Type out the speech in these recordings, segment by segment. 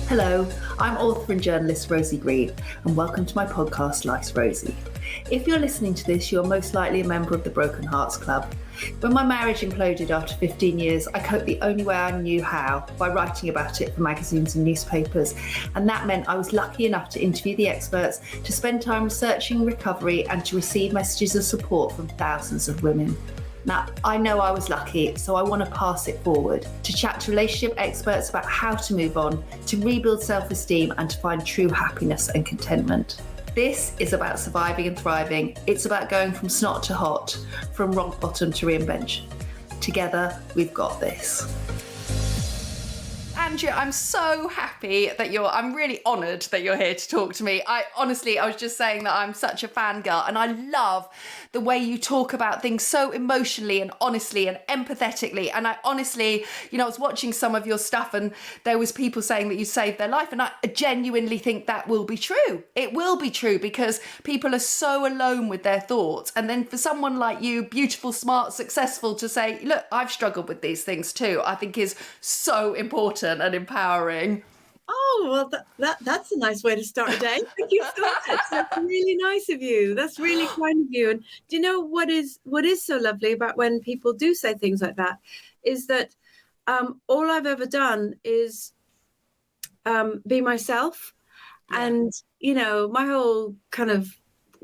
Hello, I'm author and journalist Rosie Green, and welcome to my podcast, Life's Rosie. If you're listening to this, you're most likely a member of the Broken Hearts Club. When my marriage imploded after 15 years, I coped the only way I knew how, by writing about it for magazines and newspapers. And that meant I was lucky enough to interview the experts, to spend time researching recovery, and to receive messages of support from thousands of women. Now, I know I was lucky, so I want to pass it forward, to chat to relationship experts about how to move on, to rebuild self-esteem, and to find true happiness and contentment. This is about surviving and thriving. It's about going from snot to hot, from rock bottom to reinvention. Together, we've got this. Andrea, I'm so happy that I'm really honoured that you're here to talk to me. I was just saying that I'm such a fangirl, and I love the way you talk about things so emotionally and honestly and empathetically. And I honestly, I was watching some of your stuff and there was people saying that you saved their life. And I genuinely think that will be true. It will be true because people are so alone with their thoughts. And then for someone like you, beautiful, smart, successful, to say, look, I've struggled with these things too, I think is so important and empowering. Oh, well, that's a nice way to start a day. Thank you so much. That's really nice of you. That's really kind of you. And do you know what is so lovely about when people do say things like that is that all I've ever done is be myself. Yeah. And, my whole kind of,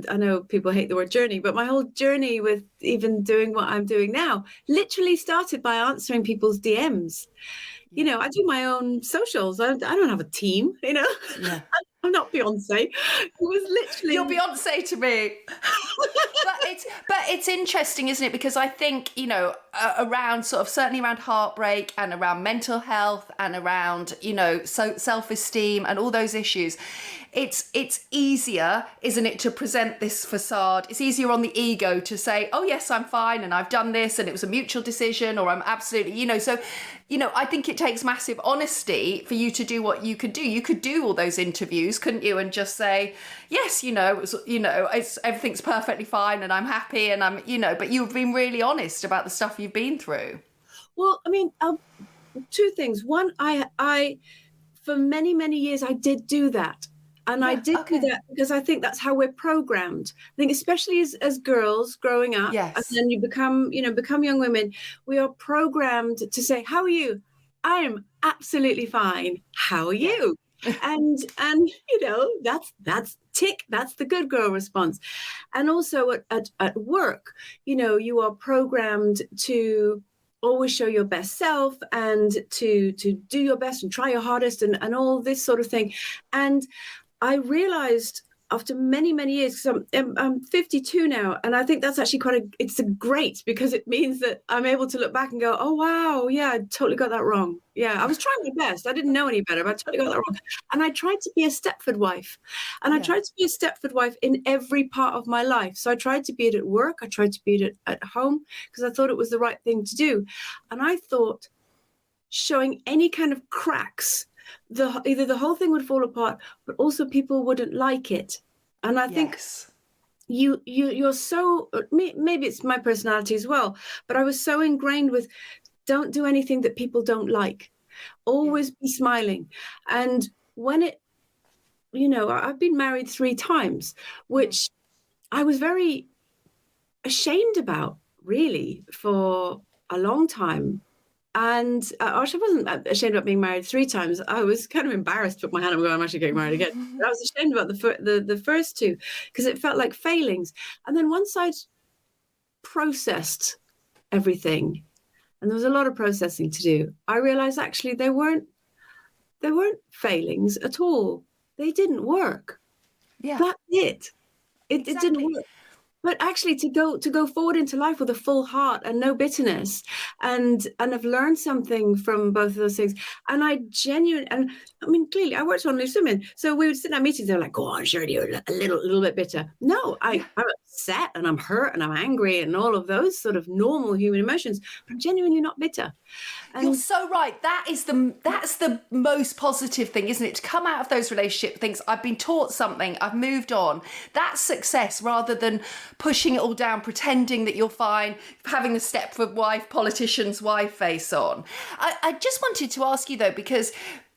I know people hate the word journey, but my whole journey with even doing what I'm doing now literally started by answering people's DMs. I do my own socials. I don't have a team, Yeah. I'm not Beyonce. It was literally... You're Beyonce to me. but it's interesting, isn't it? Because I think, around certainly around heartbreak and around mental health and around, so self-esteem and all those issues, it's easier, isn't it, to present this facade. It's easier on the ego to say, oh, yes, I'm fine and I've done this and it was a mutual decision, or I'm absolutely, so, I think it takes massive honesty for you to do what you could do. You could do all those interviews, couldn't you, and just say, yes, everything's perfectly fine and I'm happy and I'm, but you've been really honest about the stuff you've been through. Well, I mean, two things. One, I for many, many years, I did do that. And I did do that because I think that's how we're programmed. I think especially as girls growing up, yes. And then you become young women, we are programmed to say, how are you? I am absolutely fine. How are you? And that's tick, that's the good girl response. And also at work, you are programmed to always show your best self and to do your best and try your hardest and all this sort of thing. And I realized after many, many years, because I'm 52 now, and I think that's actually it's great because it means that I'm able to look back and go, oh, wow, yeah, I totally got that wrong. Yeah, I was trying my best. I didn't know any better, but I totally got that wrong. And I tried to be a Stepford wife. And I tried to be a Stepford wife in every part of my life. So I tried to be it at work. I tried to be it at home because I thought it was the right thing to do. And I thought showing any kind of cracks, either the whole thing would fall apart, but also people wouldn't like it. And I think you're so, maybe it's my personality as well, but I was so ingrained with don't do anything that people don't like. Always be smiling. And when I've been married 3 times, which I was very ashamed about, really, for a long time. And I wasn't ashamed about being married 3 times. I was kind of embarrassed to put my hand up and go, I'm actually getting married again. But I was ashamed about the first 2 because it felt like failings. And then once I'd processed everything, and there was a lot of processing to do, I realized actually they weren't failings at all. They didn't work. Yeah. That's it. It didn't work. But actually to go forward into life with a full heart and no bitterness and I've learned something from both of those things. And clearly I worked on loose women. So we would sit in our meetings, they're like, go on, Shirley, you're a little bit bitter. No, I'm upset and I'm hurt and I'm angry and all of those sort of normal human emotions, but I'm genuinely not bitter. And you're so right. That's the most positive thing, isn't it? To come out of those relationship things, I've been taught something, I've moved on. That's success rather than pushing it all down, pretending that you're fine, having the Stepford wife, politician's wife face on. I just wanted to ask you though, because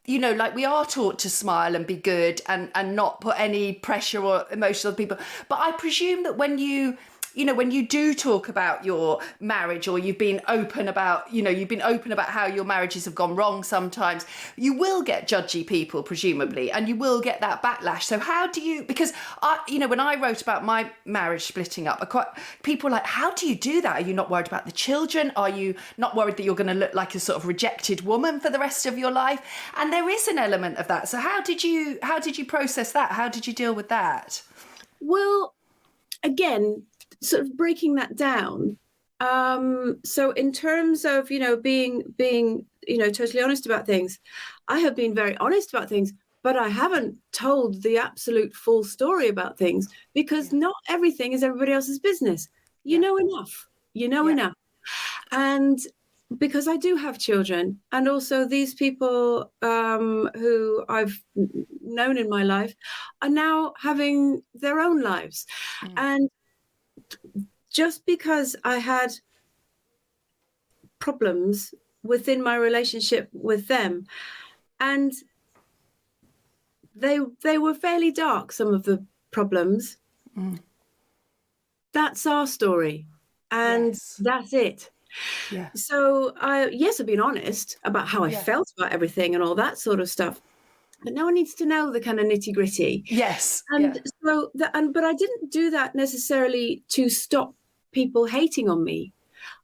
you know, like we are taught to smile and be good and not put any pressure or emotion on people. But I presume that when you do talk about your marriage, or you've been open about how your marriages have gone wrong sometimes, you will get judgy people, presumably, and you will get that backlash. So how do you, because when I wrote about my marriage splitting up, people were like, how do you do that? Are you not worried about the children? Are you not worried that you're going to look like a sort of rejected woman for the rest of your life? And there is an element of that. So how did you process that? How did you deal with that? Well, again, sort of breaking that down. So in terms of, being, totally honest about things, I have been very honest about things, but I haven't told the absolute full story about things, because not everything is everybody else's business. You know enough. And because I do have children, and also these people who I've known in my life are now having their own lives. And just because I had problems within my relationship with them, and they were fairly dark, some of the problems, that's our story, and that's it. Yeah. So I've been honest about how I felt about everything and all that sort of stuff, but no one needs to know the kind of nitty gritty. Yes. And so but I didn't do that necessarily to stop people hating on me.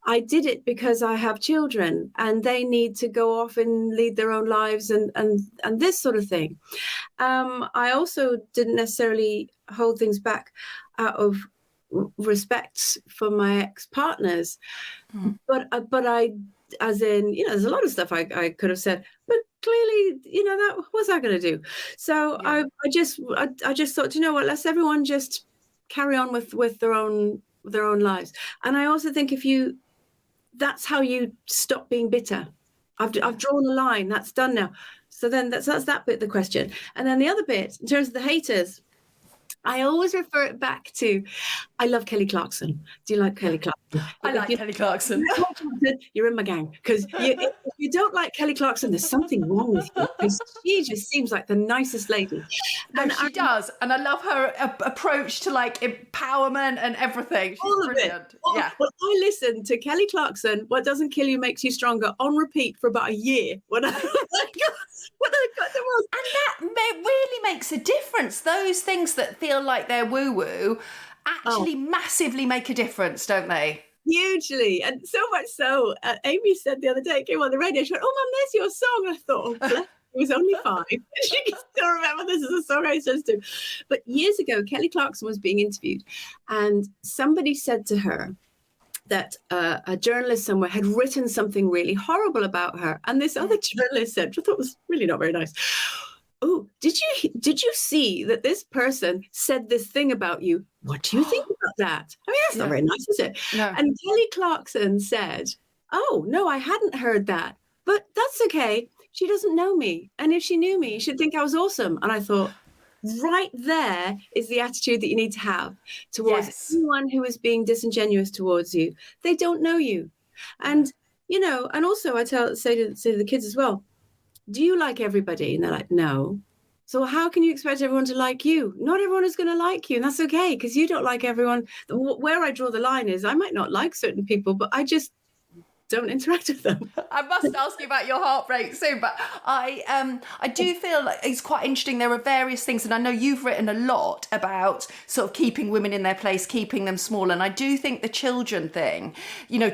I did it because I have children and they need to go off and lead their own lives and this sort of thing. I also didn't necessarily hold things back out of respect for my ex-partners, but I, as in, there's a lot of stuff I could have said, but clearly, that what was I going to do? So I just thought, let's everyone just carry on with their own lives. And I also think that's how you stop being bitter. I've drawn a line. That's done now. So then that's that bit of the question. And then the other bit, in terms of the haters, I always refer it back to, I love Kelly Clarkson. Do you like Kelly Clarkson? I like Kelly Clarkson. You're in my gang, because if you don't like Kelly Clarkson, there's something wrong with you, because she just seems like the nicest lady. No, she does. And I love her approach to like empowerment and everything. She's all brilliant. Of it. Well, I listened to Kelly Clarkson, What Doesn't Kill You Makes You Stronger, on repeat for about a year when I got divorced. And that really makes a difference. Those things that feel like they're woo-woo actually massively make a difference, don't they? Hugely. And so much so, Amy said the other day, it came on the radio, she went, "Oh, Mum, there's your song." I thought, oh, bless. It was only 5. She can still remember this is a song I used to. But years ago, Kelly Clarkson was being interviewed, and somebody said to her that a journalist somewhere had written something really horrible about her. And this other journalist said, which I thought was really not very nice, "Oh, did you see that this person said this thing about you? What do you think about that?" I mean, that's not very nice, is it? No. And Kelly Clarkson said, "Oh, no, I hadn't heard that. But that's okay. She doesn't know me. And if she knew me, she'd think I was awesome." And I thought, right there is the attitude that you need to have towards anyone who is being disingenuous towards you. They don't know you. And, and also I say to the kids as well, "Do you like everybody?" And they're like, "No." So how can you expect everyone to like you? Not everyone is going to like you, and that's okay, because you don't like everyone. Where I draw the line is I might not like certain people, but I just don't interact with them. I must ask you about your heartbreak soon, but I do feel like it's quite interesting. There are various things, and I know you've written a lot about sort of keeping women in their place, keeping them small. And I do think the children thing,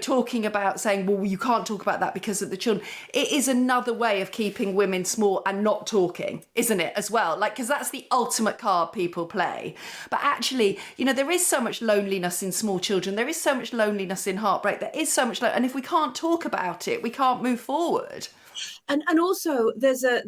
talking about saying, well, you can't talk about that because of the children, it is another way of keeping women small and not talking, isn't it, as well? Like, because that's the ultimate card people play. But actually, there is so much loneliness in small children. There is so much loneliness in heartbreak. There is so much, and if we can't talk about it, we can't move forward. And also there's a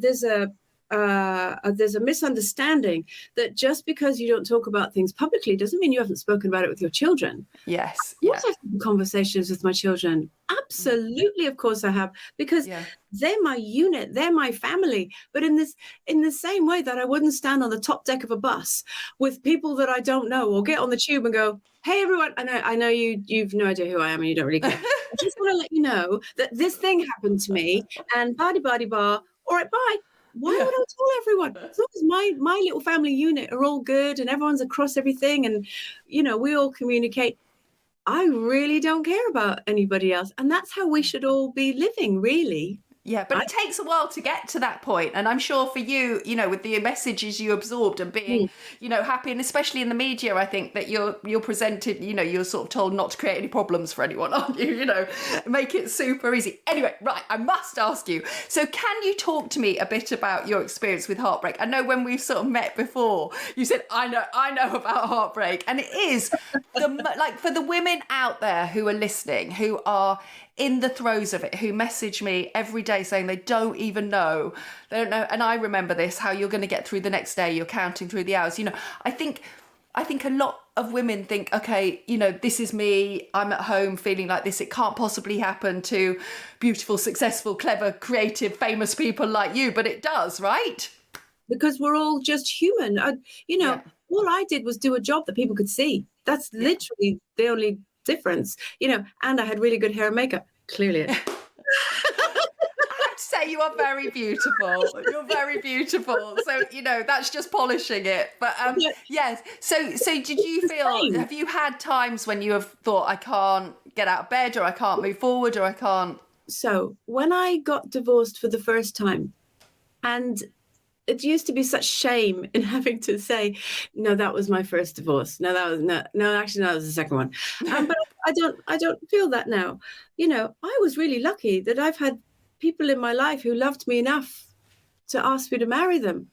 misunderstanding that just because you don't talk about things publicly doesn't mean you haven't spoken about it with your children. Yes. I've had conversations with my children. Absolutely, of course I have, because they're my unit, they're my family. But in the same way that I wouldn't stand on the top deck of a bus with people that I don't know, or get on the tube and go, "Hey everyone, I know you've no idea who I am and you don't really care. I just want to let you know that this thing happened to me, and ba-di-ba-di-ba. All right, bye." Why would I tell everyone? As long as my little family unit are all good and everyone's across everything and, we all communicate, I really don't care about anybody else. And that's how we should all be living, really. Yeah, but it takes a while to get to that point. And I'm sure for you, with the messages you absorbed and being, happy, and especially in the media, I think that you're presented, you're sort of told not to create any problems for anyone, aren't you? Make it super easy. Anyway, right, I must ask you. So can you talk to me a bit about your experience with heartbreak? I know when we've sort of met before, you said, I know about heartbreak. And it is for the women out there who are listening, who are in the throes of it, who message me every day saying they don't even know, they don't know. And I remember this, how you're going to get through the next day, you're counting through the hours. I think a lot of women think, okay, this is me, I'm at home feeling like this. It can't possibly happen to beautiful, successful, clever, creative, famous people like you, but it does, right? Because we're all just human. All I did was do a job that people could see. That's literally the only difference, and I had really good hair and makeup. Clearly. I have to say, you are very beautiful. You're very beautiful. So, that's just polishing it. But yes. So did you feel, have you had times when you have thought, I can't get out of bed, or I can't move forward, or I can't? So when I got divorced for the first time, and it used to be such shame in having to say, no, that was my first divorce. No, that was the second one. But I don't feel that now. I was really lucky that I've had people in my life who loved me enough to ask me to marry them.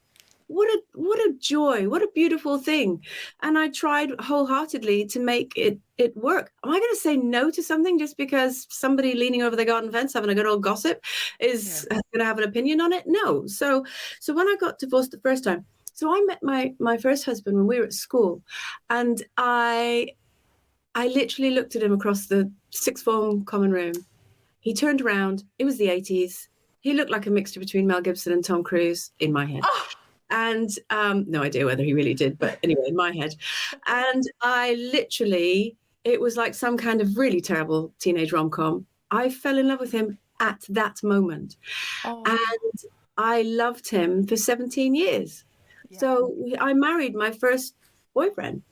What a joy, what a beautiful thing. And I tried wholeheartedly to make it work. Am I going to say no to something just because somebody leaning over the garden fence having a good old gossip is going to have an opinion on it? No. So when I got divorced the first time, so I met my first husband when we were at school, and I literally looked at him across the sixth form common room. He turned around. It was the 80s. He looked like a mixture between Mel Gibson and Tom Cruise in my head. Oh. And no idea whether he really did, but anyway, in my head. And I literally, it was like some kind of really terrible teenage rom-com. I fell in love with him at that moment. Oh. And I loved him for 17 years. Yeah. So I married my first boyfriend.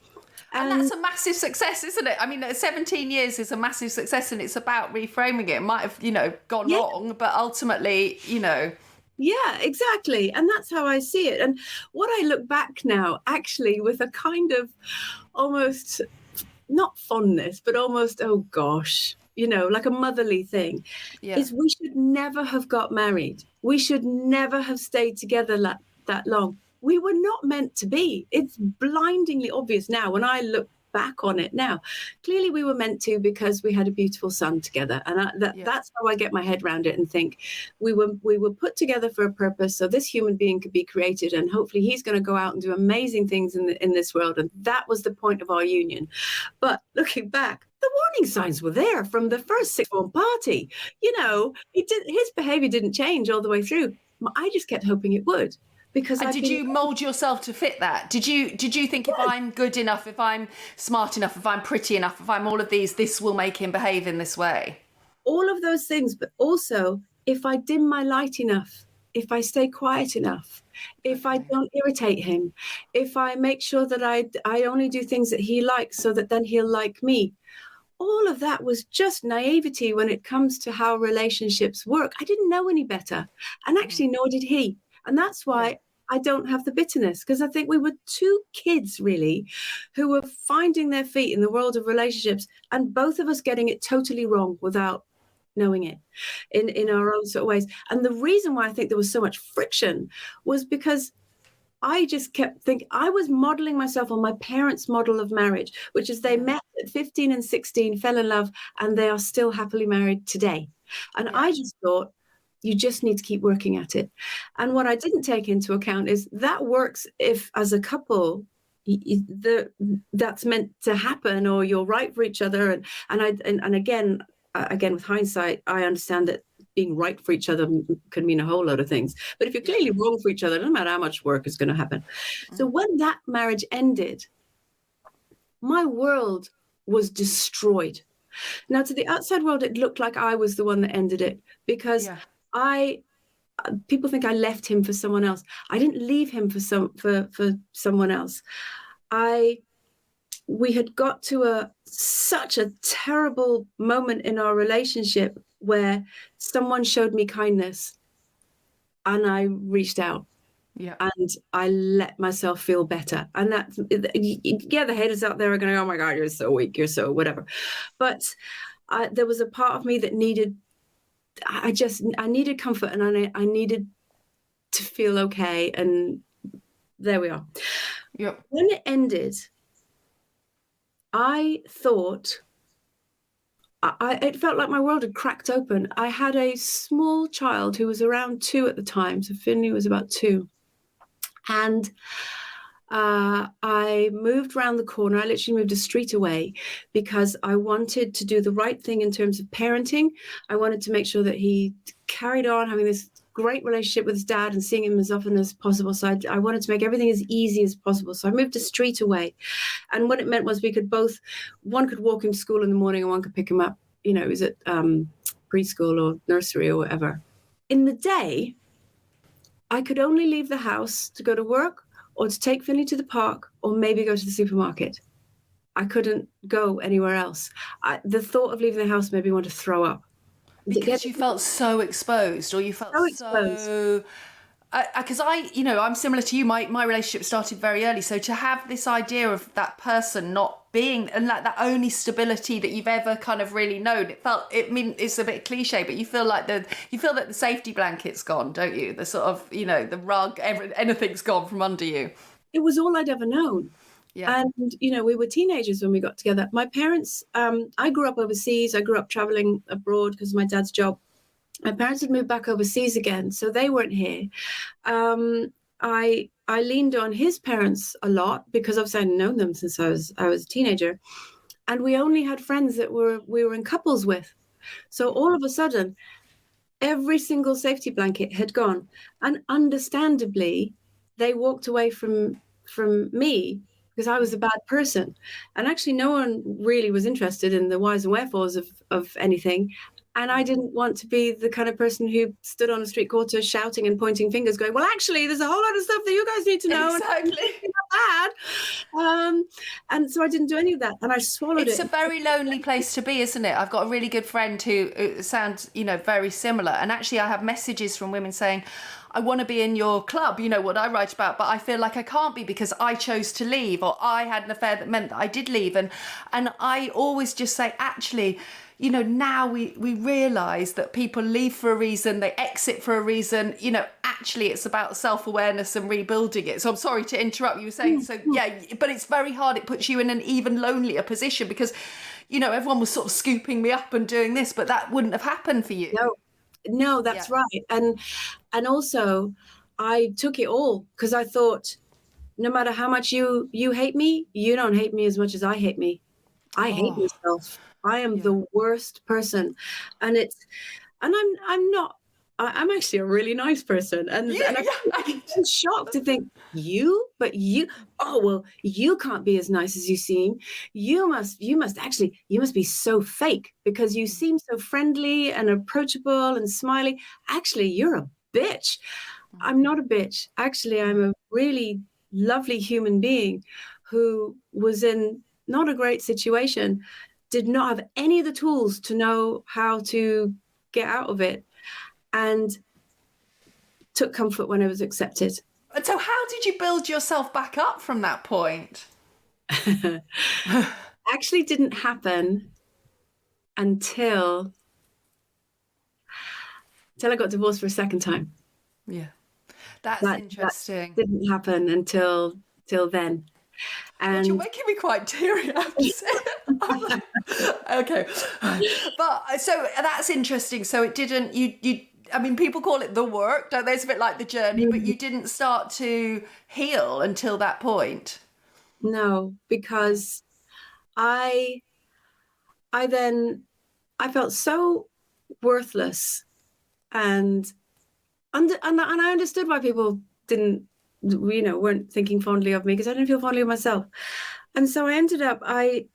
And that's a massive success, isn't it? I mean, 17 years is a massive success, and it's about reframing it. It might have, gone wrong, but ultimately, Yeah, exactly. And that's how I see it. And what I look back now, actually, with a kind of almost not fondness, but almost, oh gosh, like a motherly thing, is we should never have got married. We should never have stayed together that long. We were not meant to be. It's blindingly obvious now when I look back on it now. Clearly we were meant to, because we had a beautiful son together, and that's how I get my head around it and think we were put together for a purpose, so this human being could be created, and hopefully he's going to go out and do amazing things in this world, and that was the point of our union. But looking back, the warning signs were there from the first sixth form party. His behavior didn't change all the way through. I just kept hoping it would. And did you mold yourself to fit that? Did you think, if I'm good enough, if I'm smart enough, if I'm pretty enough, if I'm all of these, this will make him behave in this way? All of those things, but also if I dim my light enough, if I stay quiet enough, if I don't irritate him, if I make sure that I only do things that he likes so that then he'll like me. All of that was just naivety when it comes to how relationships work. I didn't know any better, and actually nor did he. And that's why I don't have the bitterness, because I think we were two kids, really, who were finding their feet in the world of relationships, and both of us getting it totally wrong without knowing it in our own sort of ways. And the reason why I think there was so much friction was because I just kept thinking I was modeling myself on my parents' model of marriage, which is they met at 15 and 16, fell in love, and they are still happily married today. And I just thought, you just need to keep working at it. And what I didn't take into account is that works if, as a couple, that's meant to happen, or you're right for each other. And again, with hindsight, I understand that being right for each other can mean a whole load of things. But if you're clearly wrong for each other, no matter how much work is going to happen. So when that marriage ended, my world was destroyed. Now, to the outside world, it looked like I was the one that ended it, because I people think I left him for someone else. I didn't leave him for someone else. We had got to such a terrible moment in our relationship where someone showed me kindness and I reached out. Yeah. And I let myself feel better. And the haters out there are going, oh my God, you're so weak, you're so whatever. But there was a part of me that I needed comfort, and I needed to feel okay. And there we are. Yep. When it ended, I thought, it felt like my world had cracked open. I had a small child who was around 2 at the time. So Finley was about 2. And I moved around the corner. I literally moved a street away because I wanted to do the right thing in terms of parenting. I wanted to make sure that he carried on having this great relationship with his dad and seeing him as often as possible. So I wanted to make everything as easy as possible. So I moved a street away. And what it meant was one could walk him to school in the morning and one could pick him up, he was at preschool or nursery or whatever. In the day, I could only leave the house to go to work or to take Finley to the park or maybe go to the supermarket. I couldn't go anywhere else. The thought of leaving the house made me want to throw up. Because you felt so exposed, or you felt so... Because I'm similar to you. My relationship started very early. So to have this idea of that person not being, and like that only stability that you've ever kind of really known, it's a bit cliche, but you feel that the safety blanket's gone, don't you? The sort of, the rug, anything's gone from under you. It was all I'd ever known. Yeah. And, we were teenagers when we got together. My parents, I grew up overseas. I grew up traveling abroad because of my dad's job. My parents had moved back overseas again, so they weren't here. I leaned on his parents a lot because obviously I'd known them since I was a teenager, and we only had friends that we were in couples with. So all of a sudden, every single safety blanket had gone, and understandably, they walked away from me because I was a bad person, and actually, no one really was interested in the whys and wherefores of anything. And I didn't want to be the kind of person who stood on a street corner shouting and pointing fingers going, well, actually, there's a whole lot of stuff that you guys need to know. Exactly. And not bad. And so I didn't do any of that. And I swallowed it. It's a very lonely place to be, isn't it? I've got a really good friend who sounds, very similar. And actually, I have messages from women saying, I want to be in your club, what I write about, but I feel like I can't be because I chose to leave, or I had an affair that meant that I did leave. And I always just say, actually, now we realise that people leave for a reason, they exit for a reason, actually it's about self-awareness and rebuilding it. So I'm sorry to interrupt, you were saying, so yeah, but it's very hard. It puts you in an even lonelier position because, everyone was sort of scooping me up and doing this, but that wouldn't have happened for you. No, that's right. And also I took it all because I thought, no matter how much you hate me, you don't hate me as much as I hate me. I hate myself. I am the worst person. And I'm actually a really nice person. And I'm shocked to think, you can't be as nice as you seem. You must be so fake because you seem so friendly and approachable and smiley. Actually, you're a bitch. I'm not a bitch. Actually, I'm a really lovely human being who was in not a great situation, did not have any of the tools to know how to get out of it, and took comfort when I was accepted. And so how did you build yourself back up from that point? Actually didn't happen until I got divorced for a second time. Yeah. That's interesting. That didn't happen until then. And you're making me quite teary, I have to say. Okay. But so that's interesting. So it didn't, people call it the work, don't they? It's a bit like the journey, but you didn't start to heal until that point. No, because I felt so worthless, and I understood why people weren't thinking fondly of me because I didn't feel fondly of myself. And so I ended up, I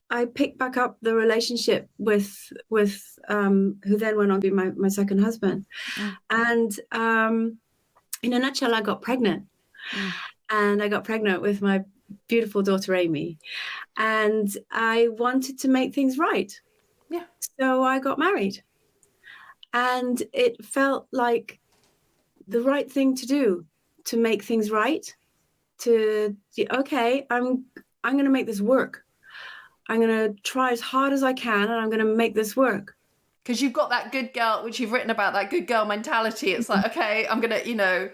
I picked back up the relationship with who then went on to be my second husband. And in a nutshell, I got pregnant. And I got pregnant with my beautiful daughter, Amy. And I wanted to make things right. Yeah. So I got married. And it felt like the right thing to do, to make things right. Okay, I'm going to make this work. I'm going to try as hard as I can, and I'm going to make this work. Because you've got that good girl, which you've written about, that good girl mentality. It's like, okay, I'm going to,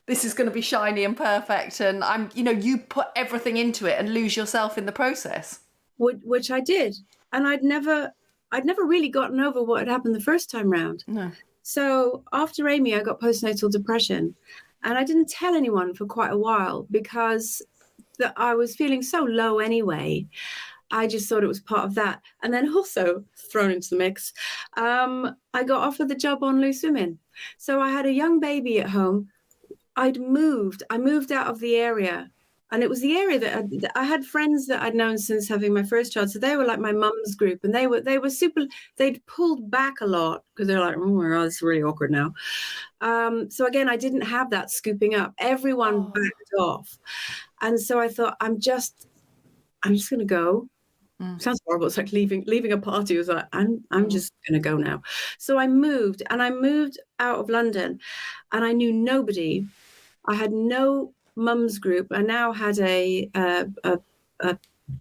this is going to be shiny and perfect. And you put everything into it and lose yourself in the process. Which I did. And I'd never really gotten over what had happened the first time round. No. So after Amy, I got postnatal depression. And I didn't tell anyone for quite a while because I was feeling so low anyway. I just thought it was part of that. And then also thrown into the mix, I got offered the job on Loose Women. So I had a young baby at home. I moved out of the area. And it was the area that I had friends that I'd known since having my first child. So they were like my mum's group, and they were super, they'd pulled back a lot because they're like, oh my God, it's really awkward now. So again, I didn't have that scooping up. Everyone backed off. And so I thought, I'm just going to go. Sounds horrible. It's like leaving a party. It was like, I'm just going to go now. So I moved out of London, and I knew nobody. I had no mum's group. I now had a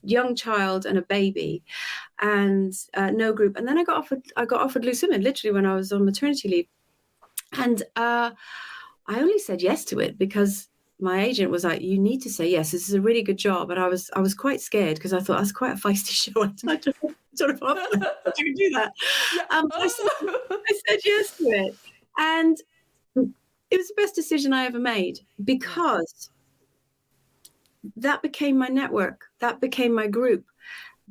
young child and a baby, and no group. And then I got offered Loose Women literally when I was on maternity leave, and I only said yes to it because my agent was like, "You need to say yes. This is a really good job." And I was quite scared because I thought that's quite a feisty show. I can do that. I said yes to it, and it was the best decision I ever made because that became my network, that became my group,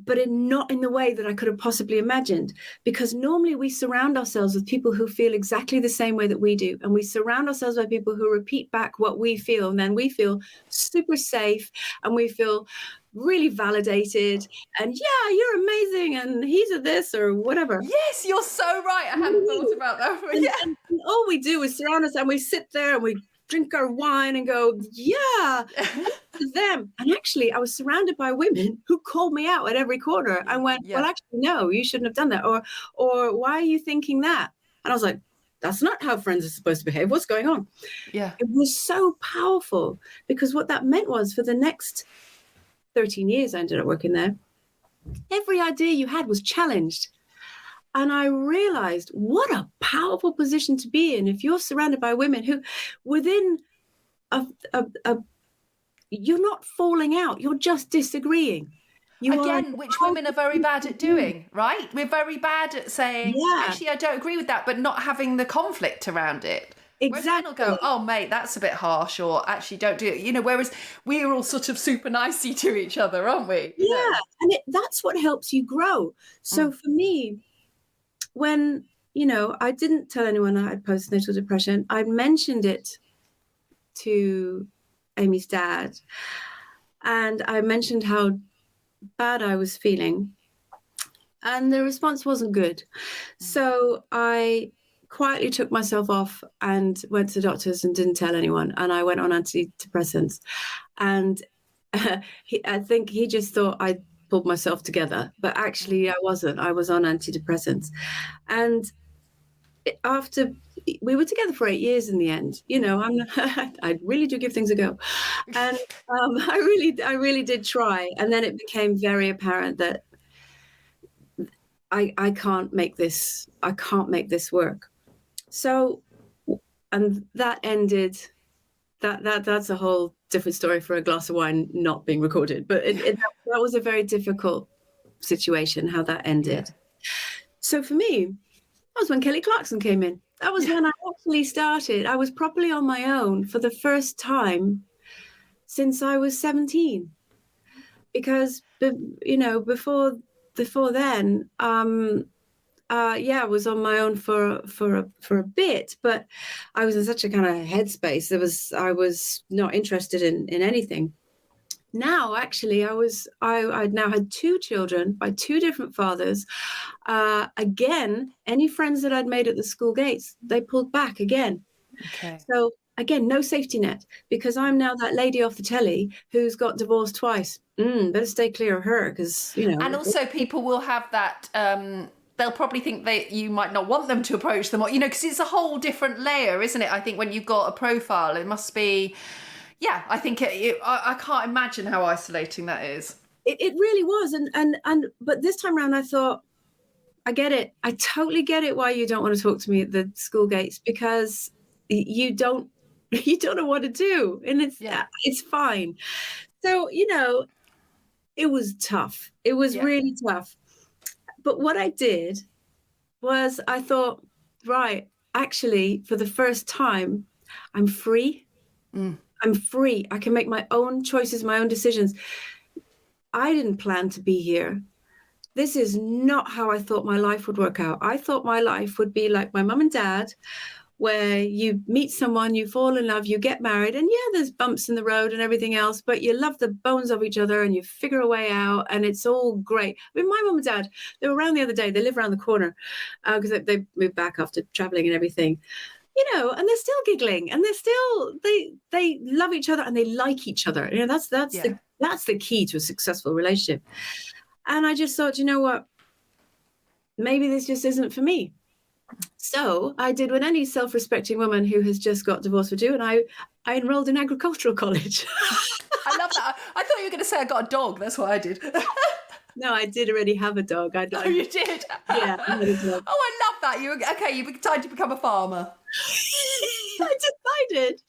but not in the way that I could have possibly imagined. Because normally we surround ourselves with people who feel exactly the same way that we do. And we surround ourselves by people who repeat back what we feel. And then we feel super safe and we feel really validated. And yeah, you're amazing. And he's a this or whatever. Yes, you're so right. I hadn't thought about that. And all we do is surround us and we sit there and we drink our wine and go, yeah, them. And actually, I was surrounded by women who called me out at every corner and went, well, actually, no, you shouldn't have done that. Or why are you thinking that? And I was like, that's not how friends are supposed to behave. What's going on? Yeah. It was so powerful because what that meant was for the next 13 years, I ended up working there. Every idea you had was challenged. And I realized what a powerful position to be in if you're surrounded by women who within you're not falling out, you're just disagreeing. Which women are very bad at doing, right? We're very bad at saying, actually, I don't agree with that, but not having the conflict around it. Exactly. Whereas men will go, oh, mate, that's a bit harsh, or actually don't do it. Whereas we're all sort of super nicey to each other, aren't we? Yeah, and that's what helps you grow. So for me, when, I didn't tell anyone I had postnatal depression, I mentioned it to Amy's dad, and I mentioned how bad I was feeling, and the response wasn't good. So I quietly took myself off and went to the doctors and didn't tell anyone, and I went on antidepressants, and I think he just thought I pulled myself together, but actually I wasn't. I was on antidepressants, and after we were together for 8 years in the end, I really do give things a go, and I really did try, and then it became very apparent that I can't make this work. So, and that ended. That's a whole different story for a glass of wine not being recorded, but that was a very difficult situation, how that ended. So for me, that was when Kelly Clarkson came in. That was when I actually started. I was properly on my own for the first time since I was 17. Because, before then, I was on my own for a bit, but I was in such a kind of headspace. I was not interested in anything. now actually I'd now had 2 children by 2 different fathers. Again, any friends that I'd made at the school gates, they pulled back again. Okay. So again, no safety net, because I'm now that lady off the telly who's got divorced twice. Better stay clear of her, because, you know. And also people will have that, they'll probably think that you might not want them to approach them, or, you know, because it's a whole different layer, isn't it? I think when you've got a profile, it must be, yeah, I think I can't imagine how isolating that is. It really was. And but this time around I thought, I get it. I totally get it why you don't want to talk to me at the school gates, because you don't know what to do. And it's fine. So, you know, it was tough. It was really tough. But what I did was I thought, right, actually, for the first time, I'm free. I'm free. I can make my own choices, my own decisions. I didn't plan to be here. This is not how I thought my life would work out. I thought my life would be like my mum and dad, where you meet someone, you fall in love, you get married, and there's bumps in the road and everything else, but you love the bones of each other and you figure a way out, and it's all great. I mean, my mum and dad, they were around the other day. They live around the corner because they moved back after traveling and everything, you know, and they're still giggling, and they're still they love each other and they like each other. You know, that's the key to a successful relationship. And I just thought, you know what, maybe this just isn't for me. So I did what any self-respecting woman who has just got divorced would do, and I enrolled in agricultural college. I love that. I thought you were going to say I got a dog. That's what I did. No, I did already have a dog. Oh, you did? Yeah. I had a dog. Oh, I love that. You decided to become a farmer. I decided.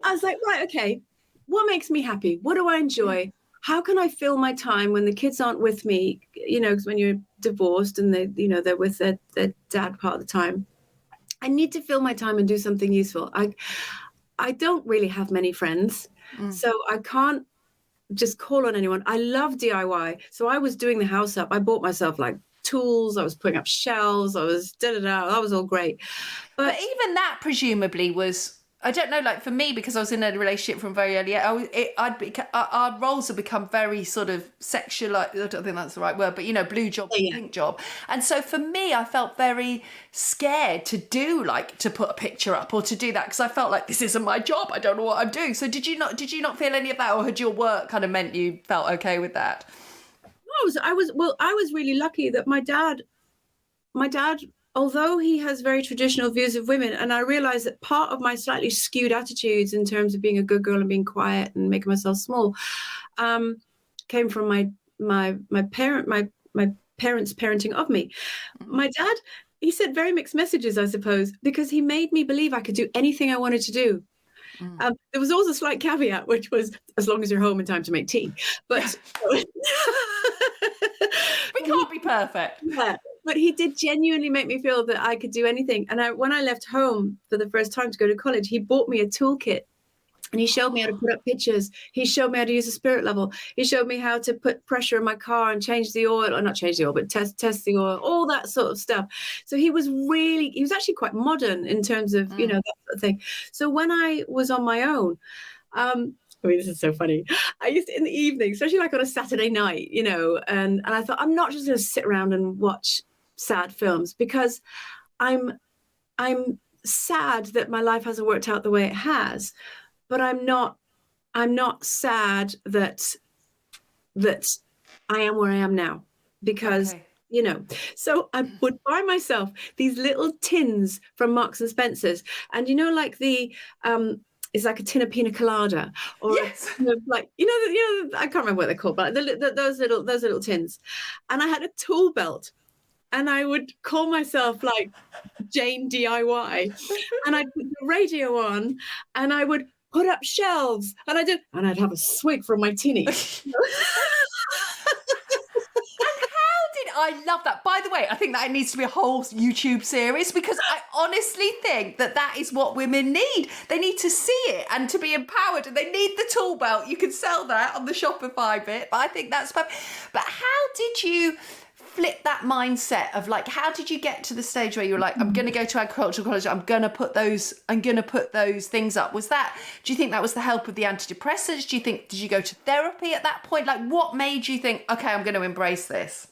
I was like, right, okay, what makes me happy? What do I enjoy? How can I fill my time when the kids aren't with me? You know, because when you're divorced and they're with their dad part of the time. I need to fill my time and do something useful. I don't really have many friends, so I can't just call on anyone. I love DIY. So I was doing the house up. I bought myself like tools. I was putting up shelves. I was That was all great. But even that presumably was, I don't know, like for me, because I was in a relationship from very early, our roles have become very sort of sexual, I don't think that's the right word, but, you know, blue job, pink job. And so for me, I felt very scared to put a picture up or to do that, because I felt like this isn't my job. I don't know what I'm doing. So did you not feel any of that, or had your work kind of meant you felt okay with that? I was really lucky that my dad, although he has very traditional views of women, and I realized that part of my slightly skewed attitudes in terms of being a good girl and being quiet and making myself small, came from my parents' parenting of me. My dad, he sent very mixed messages, I suppose, because he made me believe I could do anything I wanted to do. There was always a slight caveat, which was as long as you're home in time to make tea. But we can't be perfect. Yeah. But he did genuinely make me feel that I could do anything. And when I left home for the first time to go to college, he bought me a toolkit. And he showed me how to put up pictures. He showed me how to use a spirit level. He showed me how to put pressure in my car and change the oil, or not change the oil, but test the oil, all that sort of stuff. So he was actually quite modern in terms of, you know, that sort of thing. So when I was on my own, I mean, this is so funny. I used to, in the evening, especially like on a Saturday night, you know, and I thought, I'm not just going to sit around and watch sad films, because I'm sad that my life hasn't worked out the way it has. But I'm not sad that I am where I am now, because, you know, so I would buy myself these little tins from Marks and Spencer's, and, you know, like it's like a tin of pina colada, or yes, like, you know, I can't remember what they're called, but those little tins. And I had a tool belt. And I would call myself like Jane DIY, and I'd put the radio on, and I would put up shelves, and I'd have a swig from my tinny. I love that. By the way, I think that needs to be a whole YouTube series, because I honestly think that is what women need. They need to see it and to be empowered, and they need the tool belt. You can sell that on the Shopify bit, but I think that's perfect. But how did you flip that mindset of like, how did you get to the stage where you were like, I'm going to go to agricultural college, I'm going to put those things up? Do you think that was the help of the antidepressants? Did you go to therapy at that point? Like, what made you think, okay, I'm going to embrace this?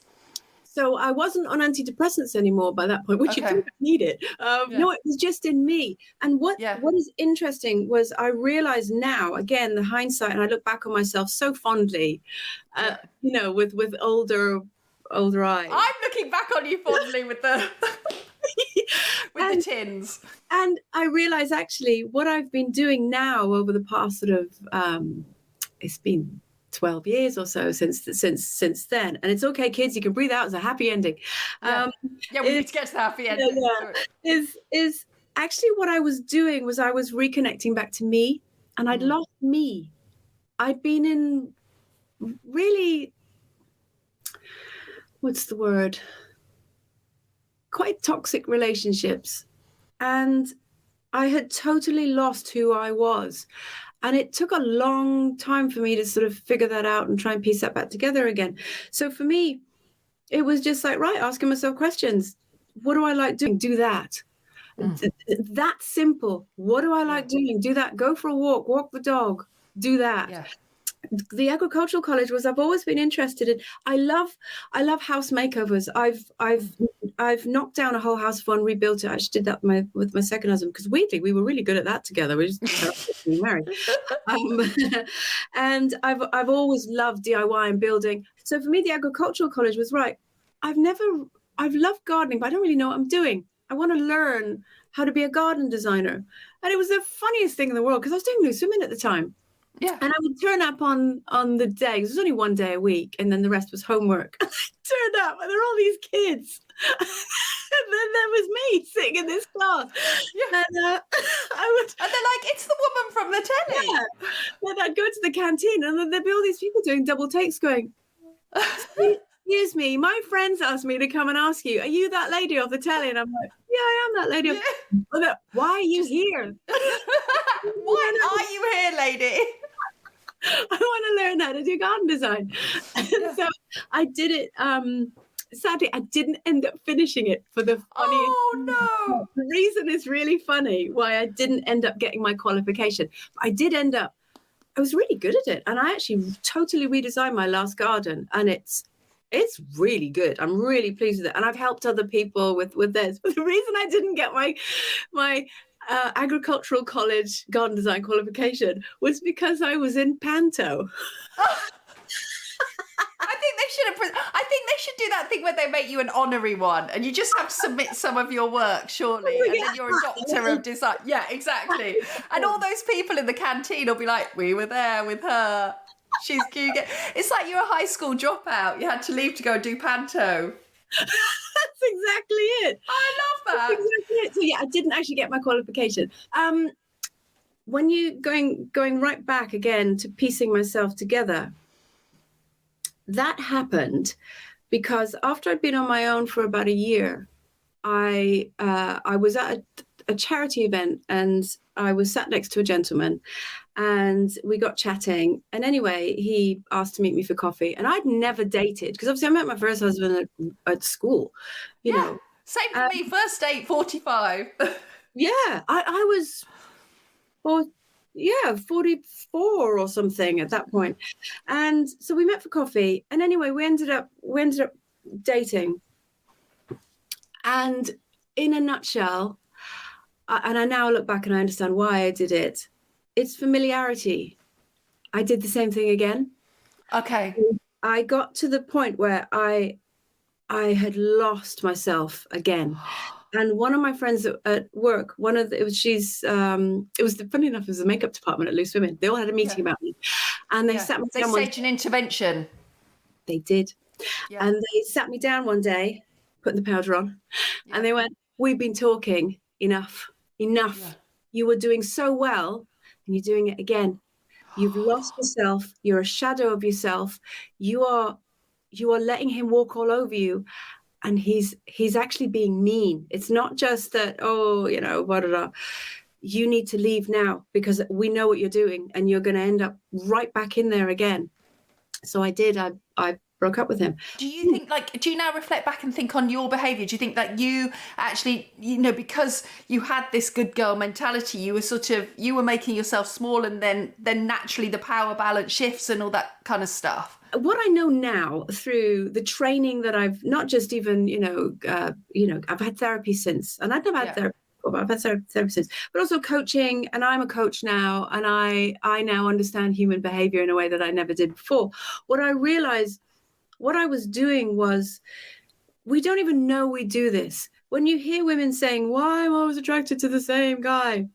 So I wasn't on antidepressants anymore by that point, which you don't need it. No, it was just in me. And what is interesting was I realized now, again, the hindsight, and I look back on myself so fondly, with older eyes. I'm looking back on you fondly with the the tins. And I realize actually what I've been doing now over the past sort of, it's been 12 years or so since then, and it's okay, kids, you can breathe out. It's a happy ending. We need to get to the happy ending. Is actually what I was doing was I was reconnecting back to me, and I'd lost me. I'd been in really, what's the word, quite toxic relationships, and I had totally lost who I was. And it took a long time for me to sort of figure that out and try and piece that back together again. So for me, it was just like, right, asking myself questions. What do I like doing? Do that. That simple. What do I like doing? Do that. Go for a walk the dog. Do that. Yeah. The agricultural college was, I've always been interested in. I love house makeovers. I've knocked down a whole house and rebuilt it. I actually did that with my second husband, because weirdly we were really good at that together. We just being married. And I've always loved DIY and building. So for me, the agricultural college was right. I've loved gardening, but I don't really know what I'm doing. I want to learn how to be a garden designer. And it was the funniest thing in the world, because I was doing loose women at the time. Yeah. And I would turn up on the day. It was only one day a week, and then the rest was homework. I turned up, and there were all these kids. And then there was me sitting in this class. Yeah. And and they're like, it's the woman from the telly. Yeah. Then I'd go to the canteen, and then there'd be all these people doing double takes going, excuse me, my friends asked me to come and ask you, are you that lady off the telly? And I'm like, yeah, I am that lady. Yeah. Why are you here? Why are you here, lady? I want to learn how to do garden design. And so I did it. Sadly, I didn't end up finishing it for the funniest. Oh, no. The reason is really funny why I didn't end up getting my qualification. But I did end up, I was really good at it. And I actually totally redesigned my last garden. And it's really good. I'm really pleased with it. And I've helped other people with this. But the reason I didn't get my agricultural college garden design qualification was because I was in panto. I think they should do that thing where they make you an honorary one, and you just have to submit some of your work, surely, and then you're a doctor of design. Yeah, exactly. And all those people in the canteen will be like, we were there with her. She's cute. It's like you're a high school dropout. You had to leave to go and do panto. That's exactly it. I love that. That's exactly it. So yeah, I didn't actually get my qualification. When you going right back again to piecing myself together, that happened because after I'd been on my own for about a year, I was at a charity event, and I was sat next to a gentleman, and we got chatting. And anyway, he asked to meet me for coffee, and I'd never dated, because obviously I met my first husband at school, you know. Same for me. First date, 45. Yeah, I was, 44 or something at that point. And so we met for coffee. And anyway, we ended up dating. And in a nutshell, and I now look back and I understand why I did it, it's familiarity. I did the same thing again. Okay. I got to the point where I had lost myself again. And one of my friends at work, funny enough, it was the makeup department at Loose Women. They all had a meeting about me, and they sat me down. They staged an intervention. They did, and they sat me down one day, putting the powder on, and they went, "We've been talking enough. Yeah. You were doing so well, and you're doing it again. You've lost yourself. You're a shadow of yourself. You are letting him walk all over you." And he's actually being mean. It's not just that, you need to leave now because we know what you're doing and you're going to end up right back in there again. So I did. I broke up with him. Do you think, do you now reflect back and think on your behaviour? Do you think that you actually, because you had this good girl mentality, you were making yourself small, and then naturally the power balance shifts and all that kind of stuff? What I know now through the training that I've not just even, I've had therapy since, and I've never had therapy before, but I've had therapy since, but also coaching, and I'm a coach now, and I now understand human behavior in a way that I never did before. What I realized, what I was doing was, we don't even know we do this. When you hear women saying, why am I always attracted to the same guy?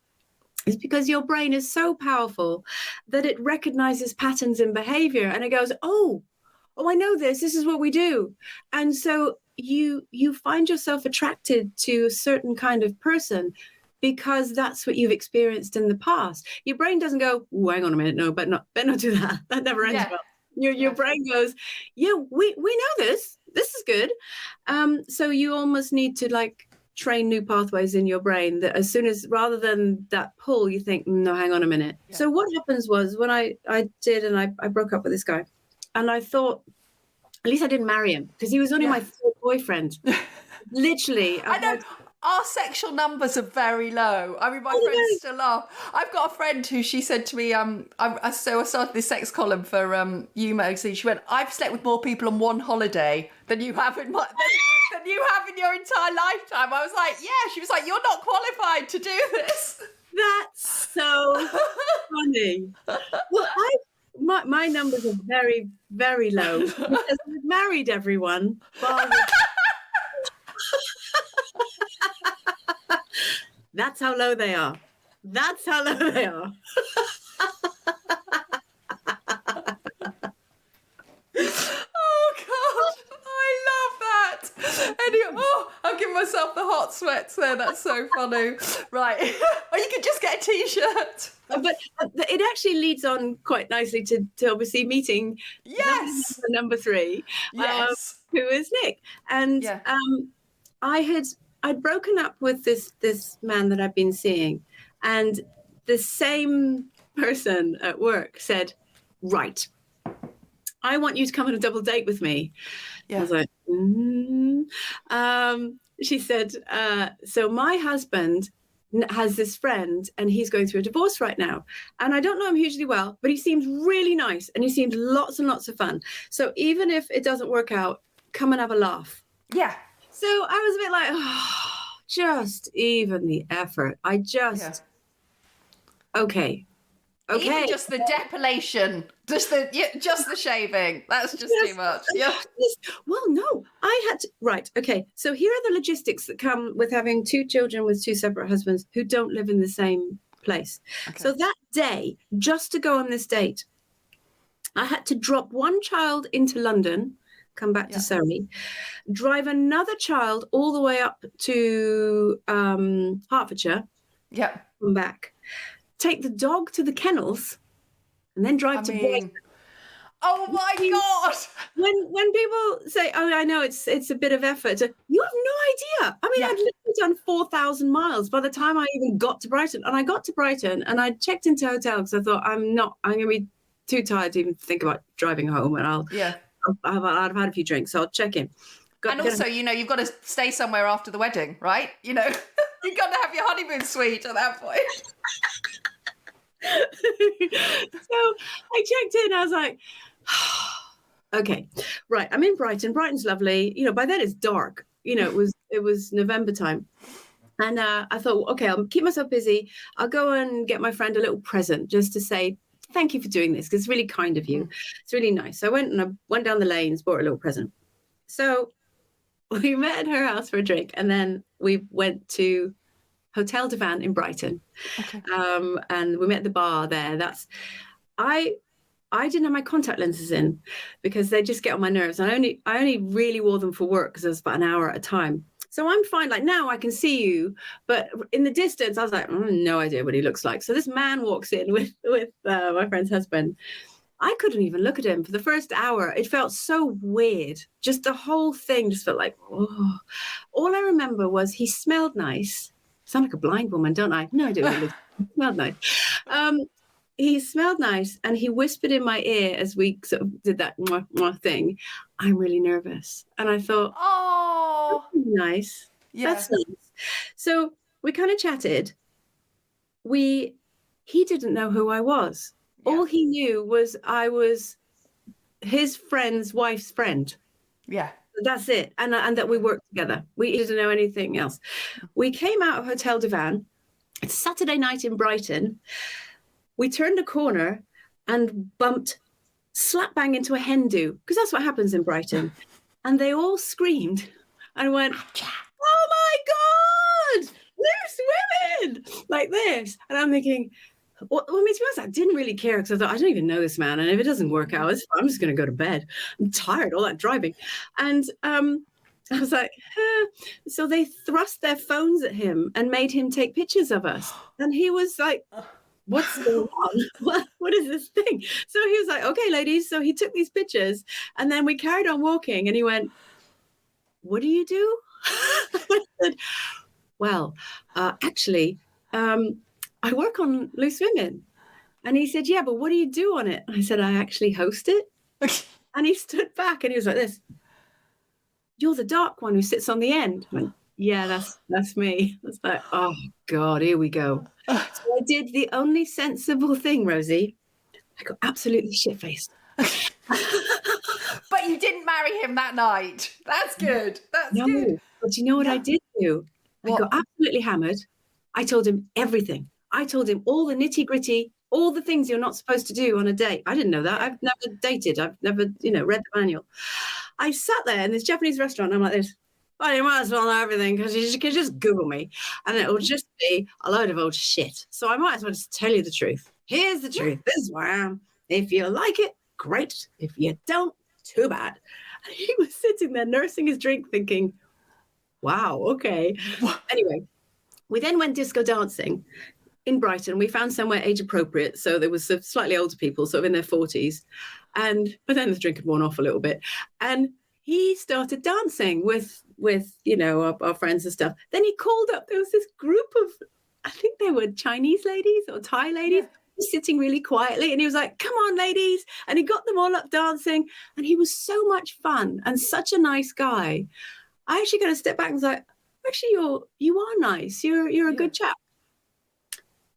It's because your brain is so powerful that it recognizes patterns in behavior, and it goes, oh, I know this. This is what we do. And so you find yourself attracted to a certain kind of person because that's what you've experienced in the past. Your brain doesn't go, oh, hang on a minute. No, better not do that. That never ends well. Your brain goes, yeah, we know this. This is good. So you almost need to train new pathways in your brain that as soon as, rather than that pull, you think, no, hang on a minute. Yeah. So what happens was, when I broke up with this guy, and I thought, at least I didn't marry him, because he was only my third boyfriend. Literally. I know. Our sexual numbers are very low. I mean, my friends still are. I've got a friend who, she said to me, I started this sex column for You magazine. She went, I've slept with more people on one holiday than you have in than you have in your entire lifetime. I was like, yeah. She was like, you're not qualified to do this. That's so funny. Well, my numbers are very, very low because I've married everyone. That's how low they are. That's how low they are. Oh, God. I love that. Anyway, I'm giving myself the hot sweats there. That's so funny. Right. Or you could just get a T-shirt. But it actually leads on quite nicely to obviously meeting number 3, who is Nick. And I'd broken up with this man that I've been seeing, and the same person at work said, right, I want you to come on a double date with me. Yeah. I was like, she said, so my husband has this friend, and he's going through a divorce right now, and I don't know him hugely well, but he seems really nice, and he seems lots and lots of fun. So even if it doesn't work out, come and have a laugh. Yeah. So I was a bit like, just even the effort. Okay. Even just the depilation, just the shaving. That's just too much. Yeah. Well, no, I had to. Right. Okay. So here are the logistics that come with having 2 children with 2 separate husbands who don't live in the same place. Okay. So that day, just to go on this date, I had to drop one child into London, come back to Surrey, drive another child all the way up to Hertfordshire, come back, take the dog to the kennels, and then drive to Brighton. Oh my God! When people say, "Oh, I know it's a bit of effort," you have no idea. I mean, I'd literally done 4,000 miles by the time I even got to Brighton, and I got to Brighton and I checked into a hotel because I thought I'm going to be too tired to even think about driving home, and I've had a few drinks, so I'll check in. Also, you've got to stay somewhere after the wedding, right? You've got to have your honeymoon suite at that point. So I checked in. I was like, okay, right. I'm in Brighton. Brighton's lovely. By then it's dark. It was November time. And I thought, okay, I'll keep myself busy. I'll go and get my friend a little present just to say, thank you for doing this, because it's really kind of you. It's really nice. So I went down the lanes, bought a little present. So we met at her house for a drink, and then we went to Hotel Divan in Brighton. Okay. And we met at the bar there. I didn't have my contact lenses in because they just get on my nerves. And I only really wore them for work because it was about an hour at a time. So I'm fine. Like, now I can see you, but in the distance, I was like, no idea what he looks like. So this man walks in with my friend's husband. I couldn't even look at him for the first hour. It felt so weird. Just the whole thing just felt like, oh. All I remember was he smelled nice. I sound like a blind woman, don't I? No idea what he looked like. He smelled nice. He smelled nice, and he whispered in my ear as we sort of did that mwah, mwah thing. I'm really nervous. And I thought, Oh, that's really nice. yeah. That's nice. So we kind of chatted. He didn't know who I was. Yeah. All he knew was I was his friend's wife's friend. Yeah. That's it. And that we worked together. We didn't know anything else. We came out of Hotel Divan. It's Saturday night in Brighton. We turned a corner and bumped slap bang into a hen do, because that's what happens in Brighton. And they all screamed and went, oh my God, there's women like this. And I'm thinking, well, I mean, to be honest, I didn't really care, because I thought, I don't even know this man. And if it doesn't work out, I'm just going to go to bed. I'm tired, all that driving. And I was like, So they thrust their phones at him and made him take pictures of us. And he was like, what's going on? What is this thing? So he was like, okay, ladies. So he took these pictures, and then we carried on walking, and he went, what do you do? I said, well, actually, I work on Loose Women. And he said, yeah, but what do you do on it? I said, I actually host it. And he stood back and he was like this. You're the dark one who sits on the end. I went, yeah, that's me. I was like, oh God, here we go. So I did the only sensible thing, Rosie. I got absolutely shit-faced. But you didn't marry him that night. That's good. That's good. But you know what I did do? I got absolutely hammered. I told him everything. I told him all the nitty-gritty, all the things you're not supposed to do on a date. I didn't know that. I've never dated. I've never, read the manual. I sat there in this Japanese restaurant, and I'm like this. Well, you might as well know everything, because you can just Google me, and it will just be a load of old shit. So I might as well just tell you the truth. Here's the truth. This is where I am. If you like it, great. If you don't, too bad. And he was sitting there nursing his drink thinking, wow, okay. Anyway, we then went disco dancing in Brighton. We found somewhere age appropriate. So there was some slightly older people, sort of in their 40s. But then the drink had worn off a little bit. And he started dancing with our friends and stuff. Then he called up, there was this group of, I think they were Chinese ladies or Thai ladies, sitting really quietly. And he was like, come on, ladies. And he got them all up dancing. And he was so much fun and such a nice guy. I actually kind of stepped back and was like, actually, you are nice. You're a good chap.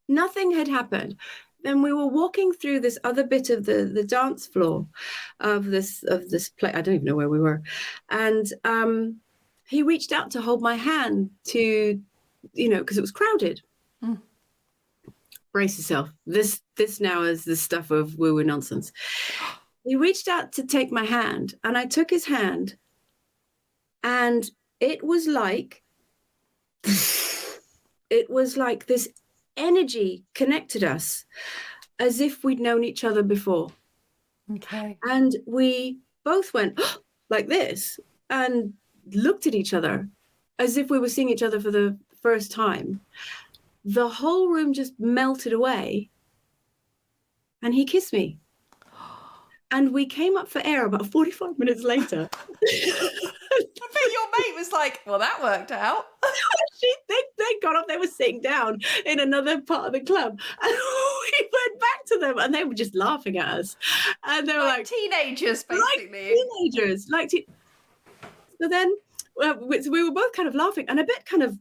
Nothing had happened. Then we were walking through this other bit of the dance floor of this play. I don't even know where we were. And he reached out to hold my hand to, because it was crowded. Mm. Brace yourself. This now is the stuff of woo-woo nonsense. He reached out to take my hand, and I took his hand, and it was like this energy connected us as if we'd known each other before. Okay. And we both went like this and looked at each other as if we were seeing each other for the first time. The whole room just melted away, and he kissed me. And we came up for air about 45 minutes later. I bet your mate was like, well, that worked out. They got up, they were sitting down in another part of the club. And we went back to them, and they were just laughing at us. And they were like teenagers, basically. Teenagers. So then we were both kind of laughing and a bit kind of,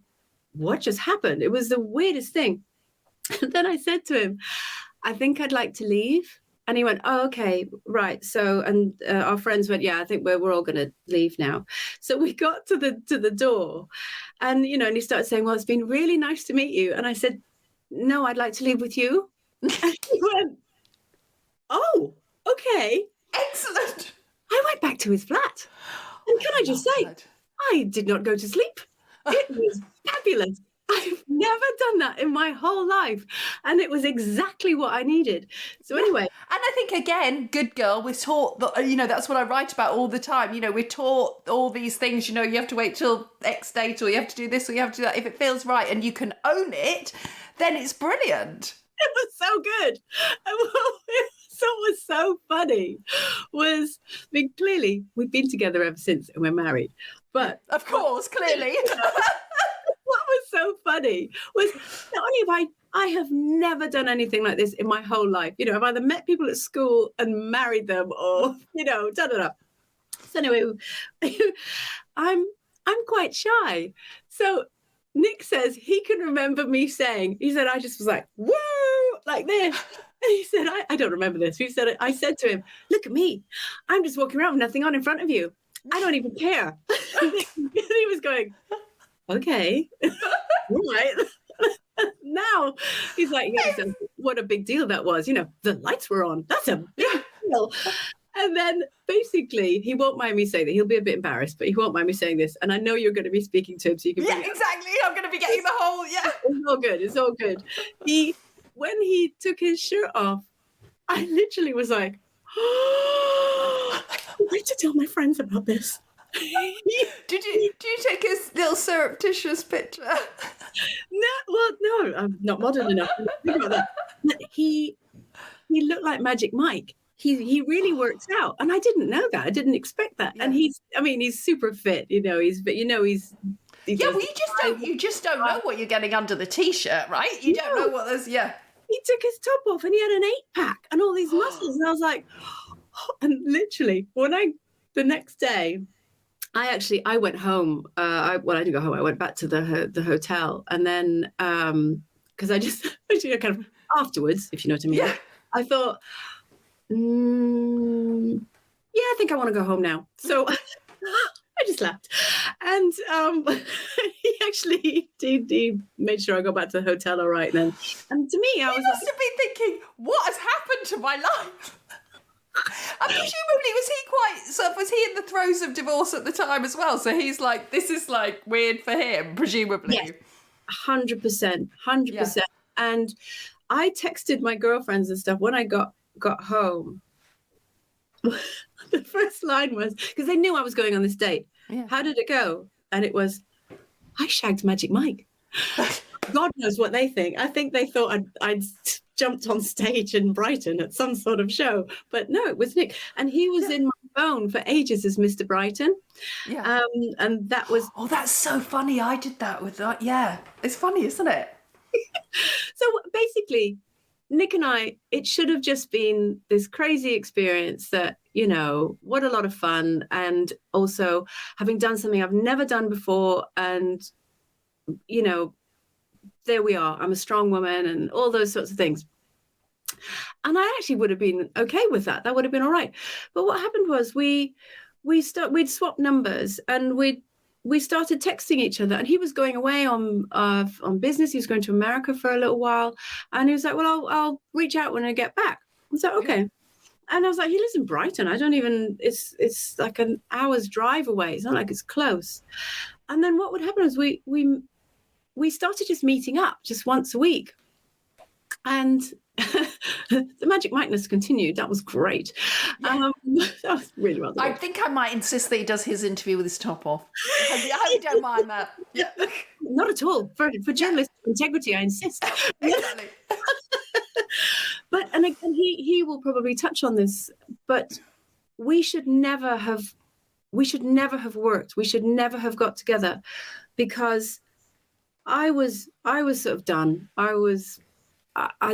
what just happened? It was the weirdest thing. And then I said to him, I think I'd like to leave. And he went, oh, okay, right. So, and our friends went, yeah, I think we're all going to leave now. So we got to the door, and, and he started saying, well, it's been really nice to meet you. And I said, no, I'd like to leave with you. And he went, oh, okay. Excellent. I went back to his flat. And can I just say, I did not go to sleep. It was fabulous. I've never done that in my whole life. And it was exactly what I needed. So anyway. And I think, again, good girl, we're taught that, that's what I write about all the time. We're taught all these things, you have to wait till X date, or you have to do this, or you have to do that. If it feels right and you can own it, then it's brilliant. It was so good. What was so funny was, clearly we've been together ever since, and we're married. But of course, clearly. What was so funny was, not only I have never done anything like this in my whole life. I've either met people at school and married them, or, da-da-da. So anyway, I'm quite shy. So Nick says he can remember me saying, he said, I just was like, whoa, like this. And he said, I don't remember this. He said, I said to him, look at me. I'm just walking around with nothing on in front of you. I don't even care. And he was going, okay, all right. Now he's like, yeah, what a big deal that was. You know, the lights were on. That's a big deal. And then basically, he won't mind me saying that. He'll be a bit embarrassed, but he won't mind me saying this. And I know you're going to be speaking to him, so you can. Yeah, exactly. I'm going to be getting the whole. Yeah, it's all good. It's all good. When he took his shirt off, I literally was like, oh, I'd like to tell my friends about this. Do you take a little surreptitious picture? No, I'm not modern enough to think about that. But he looked like Magic Mike. He really works out, and I didn't know that. I didn't expect that. Yeah. And he's super fit. You know, you just don't know what you're getting under the t-shirt, right? You don't know what those. Yeah. He took his top off, and he had an 8-pack and all these muscles, and I was like, oh. And literally, the next day, I went home. I didn't go home. I went back to the hotel, and then because I just kind of afterwards, if you know what I mean. Yeah. I thought. Yeah, I think I want to go home now. So I just left. And he made sure I got back to the hotel all right then. And to me, I was must have been thinking, what has happened to my life? And presumably was he in the throes of divorce at the time as well? So he's like, this is like weird for him, presumably. Yes, 100%. Yeah. And I texted my girlfriends and stuff when I got home. The first line was, because they knew I was going on this date. Yeah. How did it go? And it was, I shagged Magic Mike. God knows what they think. I think they thought I'd jumped on stage in Brighton at some sort of show. But no, it was Nick. And he was in my phone for ages as Mr. Brighton. Yeah. And that was... Oh, that's so funny. I did that with that. Yeah. It's funny, isn't it? So basically... Nick and I, it should have just been this crazy experience that, you know, what a lot of fun. And also having done something I've never done before. And, you know, there we are. I'm a strong woman and all those sorts of things. And I actually would have been okay with that. That would have been all right. But what happened was we'd swapped numbers and we started texting each other, and he was going away on business. He was going to America for a little while, and he was like, well, I'll reach out when I get back. I was like, okay. And I was like, he lives in Brighton. It's like an hour's drive away. It's not like it's close. And then what would happen is we started just meeting up just once a week. And the Magic Mike-ness continued. That was great. Yeah. That was really well done. I think I might insist that he does his interview with his top off. I hope you don't mind that. Yeah. Not at all. For journalistic integrity, I insist. Exactly. But, and again, he will probably touch on this, but we should never have worked. We should never have got together, because I was sort of done. I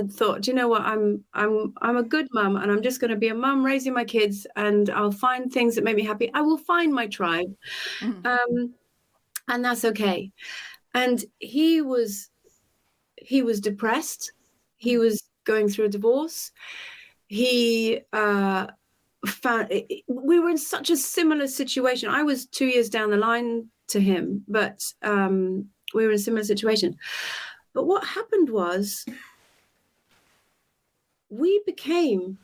thought, you know what, I'm a good mum, and I'm just going to be a mum raising my kids, and I'll find things that make me happy. I will find my tribe, and that's okay. And he was depressed. He was going through a divorce. He we were in such a similar situation. I was 2 years down the line to him, but we were in a similar situation. But what happened was, we became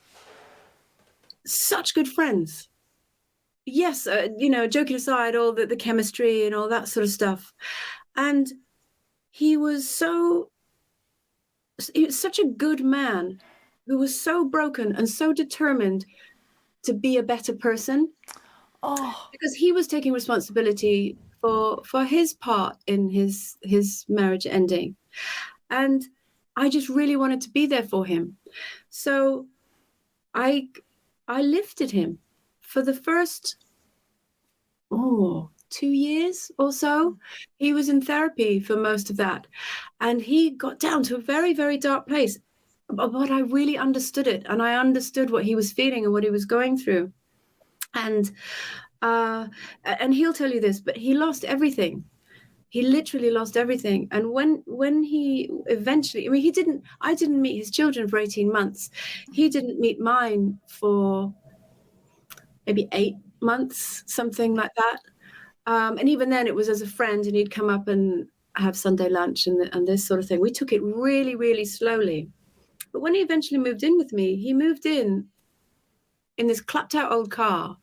such good friends. Yes, you know, joking aside, all the chemistry and all that sort of stuff. And he was such a good man who was so broken and so determined to be a better person. Oh, because he was taking responsibility for his part in his marriage ending. And I just really wanted to be there for him. So I lifted him for the first 2 years or so. He was in therapy for most of that. And he got down to a very, very dark place. But I really understood it. And I understood what he was feeling and what he was going through. And And he'll tell you this, but he lost everything. He literally lost everything. And when he eventually, I mean, I didn't meet his children for 18 months. He didn't meet mine for maybe 8 months, something like that. And even then it was as a friend, and he'd come up and have Sunday lunch and this sort of thing. We took it really, really slowly. But when he eventually moved in with me, he moved in this clapped out old car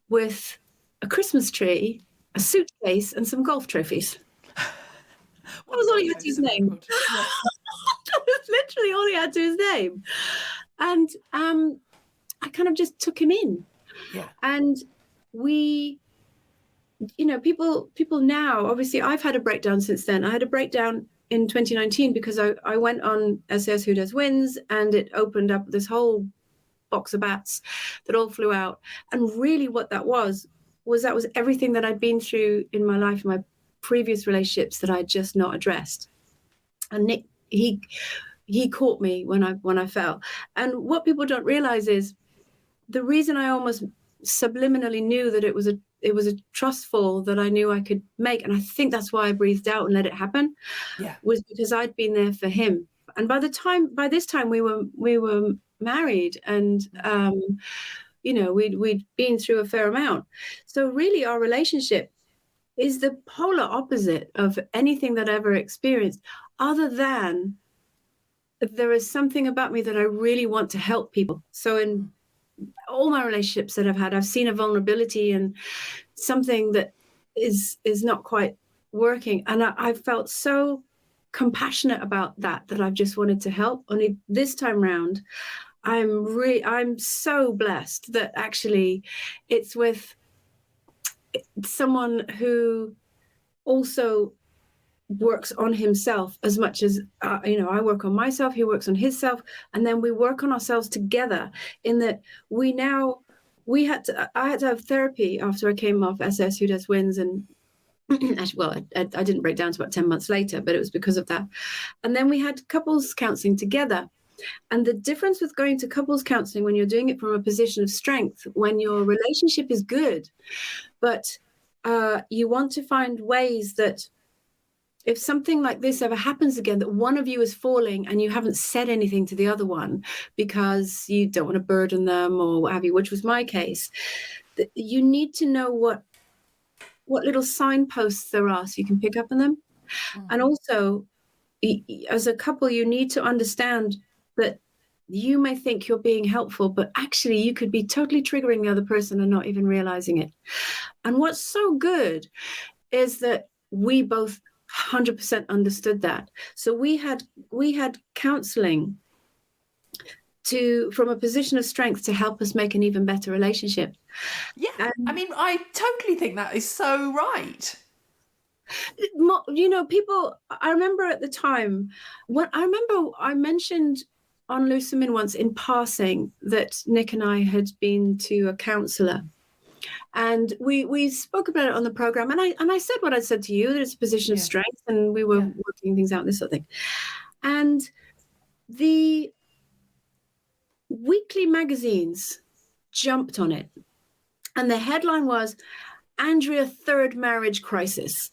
with a Christmas tree, a suitcase, and some golf trophies. That was all he had to his name. That was literally all he had to his name. And I kind of just took him in. Yeah. And we, people now, obviously I've had a breakdown since then. I had a breakdown in 2019 because I went on SAS Who Does Wins, and it opened up this whole box of bats that all flew out. And really what that was everything that I'd been through in my life, my previous relationships that I'd just not addressed. And Nick, he caught me when I fell. And what people don't realize is the reason I almost subliminally knew that it was a trust fall that I knew I could make, and I think that's why I breathed out and let it happen, was because I'd been there for him. And by this time we were married, and we'd been through a fair amount. So really our relationship is the polar opposite of anything that I ever experienced, other than there is something about me that I really want to help people. So in all my relationships that I've had, I've seen a vulnerability and something that is not quite working. And I felt so compassionate about that I've just wanted to help. Only this time round, I'm so blessed that actually it's with someone who also works on himself as much as I work on myself, he works on his self, and then we work on ourselves together, in that I had to have therapy after I came off SAS Who Does Wins, and actually, I didn't break down until about 10 months later, but it was because of that. And then we had couples counseling together. And the difference with going to couples counseling when you're doing it from a position of strength, when your relationship is good, but you want to find ways that if something like this ever happens again, that one of you is falling and you haven't said anything to the other one because you don't want to burden them or what have you, which was my case, that you need to know what little signposts there are so you can pick up on them. And also, as a couple, you need to understand that you may think you're being helpful, but actually you could be totally triggering the other person and not even realizing it. And what's so good is that we both 100% understood that. So we had counseling from a position of strength to help us make an even better relationship. Yeah, I mean, I totally think that is so right. People, I remember at the time, I mentioned on Lucimin once in passing that Nick and I had been to a counsellor, and we spoke about it on the program, and I said what I said to you, that it's a position of strength, and we were working things out, this sort of thing. And the weekly magazines jumped on it, and the headline was Andrea third marriage crisis,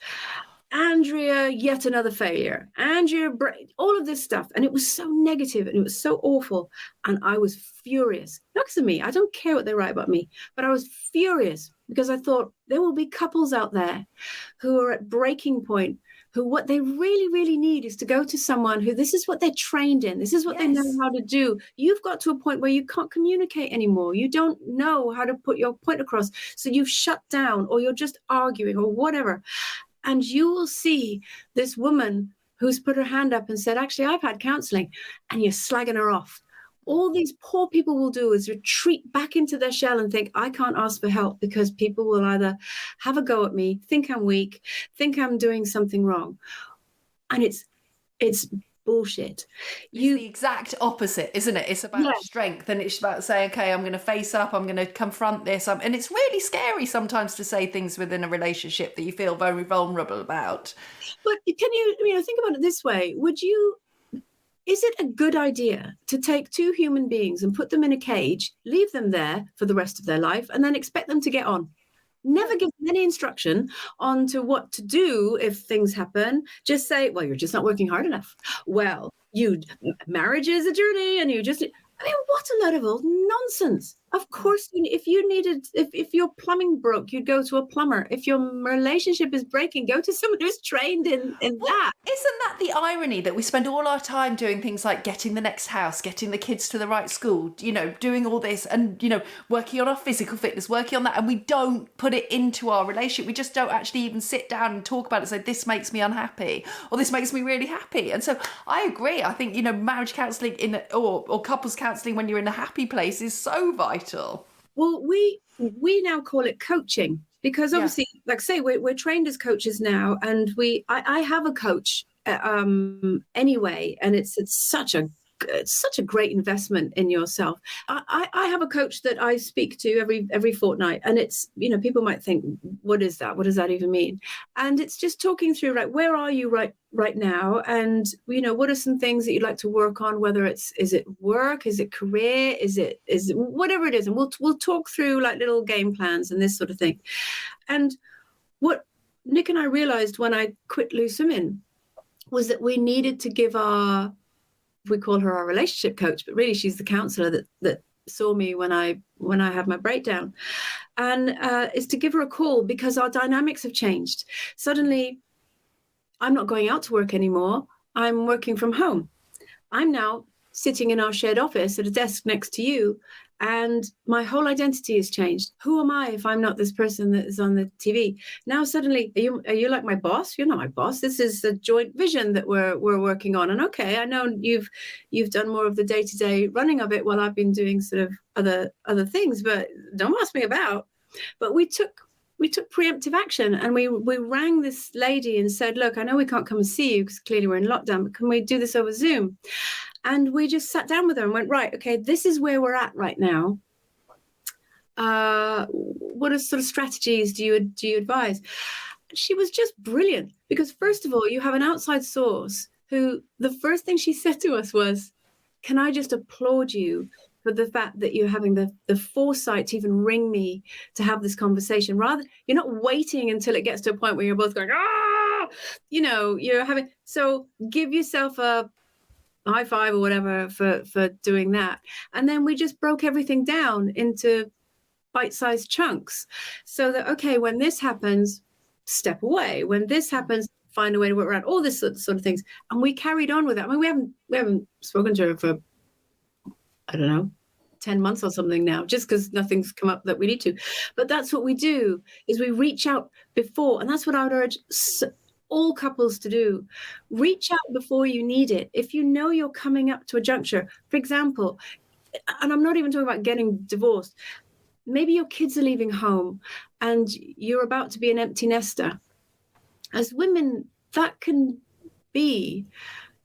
Andrea yet another failure, Andrea all of this stuff. And it was so negative and it was so awful, and I was furious. Not because of me, I don't care what they write about me, but I was furious because I thought there will be couples out there who are at breaking point, who what they really, really need is to go to someone who this is what they're trained in. This is what they know how to do. You've got to a point where you can't communicate anymore. You don't know how to put your point across. So you've shut down, or you're just arguing or whatever. And you will see this woman who's put her hand up and said, actually, I've had counseling, and you're slagging her off. All these poor people will do is retreat back into their shell and think, I can't ask for help, because people will either have a go at me, think I'm weak, think I'm doing something wrong. And it's bullshit. It's the exact opposite, isn't it? It's about strength, and it's about saying, okay, I'm going to face up, I'm going to confront this. And it's really scary sometimes to say things within a relationship that you feel very vulnerable about. But can you think about it this way? Would you, is it a good idea to take two human beings and put them in a cage, leave them there for the rest of their life, and then expect them to get on? Never give them any instruction on to what to do if things happen. Just say, well, you're just not working hard enough. Well, marriage is a journey, and what a load of old nonsense. Of course, if your plumbing broke, you'd go to a plumber. If your relationship is breaking, go to someone who's trained in that. Isn't that the irony that we spend all our time doing things like getting the next house, getting the kids to the right school, doing all this and, working on our physical fitness, working on that, and we don't put it into our relationship. We just don't actually even sit down and talk about it and say, this makes me unhappy or this makes me really happy. And so I agree. I think, marriage counselling or couples counselling when you're in a happy place is so vital. Well, we now call it coaching because obviously, like I say, we're trained as coaches now, and I have a coach anyway, and it's such a great investment in yourself. I have a coach that I speak to every fortnight, and it's, people might think, what is that? What does that even mean? And it's just talking through, like, where are you right now? And, what are some things that you'd like to work on, whether is it work, is it career, is it whatever it is. And we'll talk through like little game plans and this sort of thing. And what Nick and I realized when I quit Loose Women was that we needed to give we call her our relationship coach, but really she's the counselor that saw me when I had my breakdown, and is to give her a call because our dynamics have changed. Suddenly, I'm not going out to work anymore. I'm working from home. I'm now sitting in our shared office at a desk next to you, and my whole identity has changed. Who am I if I'm not this person that is on the TV? Now suddenly, are you like my boss? You're not my boss. This is a joint vision that we're working on. And okay, I know you've done more of the day-to-day running of it while I've been doing sort of other things, but don't ask me about. But we took preemptive action, and we rang this lady and said, look, I know we can't come and see you because clearly we're in lockdown, but can we do this over Zoom? And we just sat down with her and went, right, okay, this is where we're at right now. What are sort of strategies do you advise? She was just brilliant because, first of all, you have an outside source who the first thing she said to us was, can I just applaud you for the fact that you're having the foresight to even ring me to have this conversation. Rather, you're not waiting until it gets to a point where you're both going, so give yourself a high five or whatever for doing that. And then we just broke everything down into bite-sized chunks so that, okay, when this happens, step away. When this happens, find a way to work around all this sort of things. And we carried on with that. I mean, we haven't spoken to her for, I don't know, 10 months or something now, just because nothing's come up that we need to. But that's what we do, is we reach out before. And that's what I would urge all couples to do. Reach out before you need it. If you know you're coming up to a juncture, for example, and I'm not even talking about getting divorced, maybe your kids are leaving home and you're about to be an empty nester. As women, that can be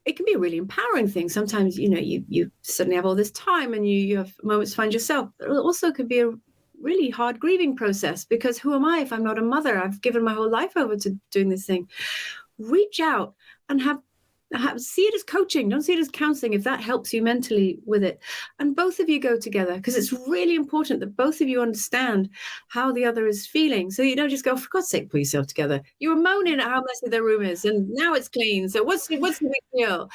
a really empowering thing. Sometimes, you suddenly have all this time and you have moments to find yourself. But it also could be a really hard grieving process because who am I if I'm not a mother? I've given my whole life over to doing this thing. Reach out and see it as coaching. Don't see it as counseling if that helps you mentally with it. And both of you go together because it's really important that both of you understand how the other is feeling. So you don't just go, for God's sake, pull yourself together. You were moaning at how messy their room is and now it's clean. So what's the big deal?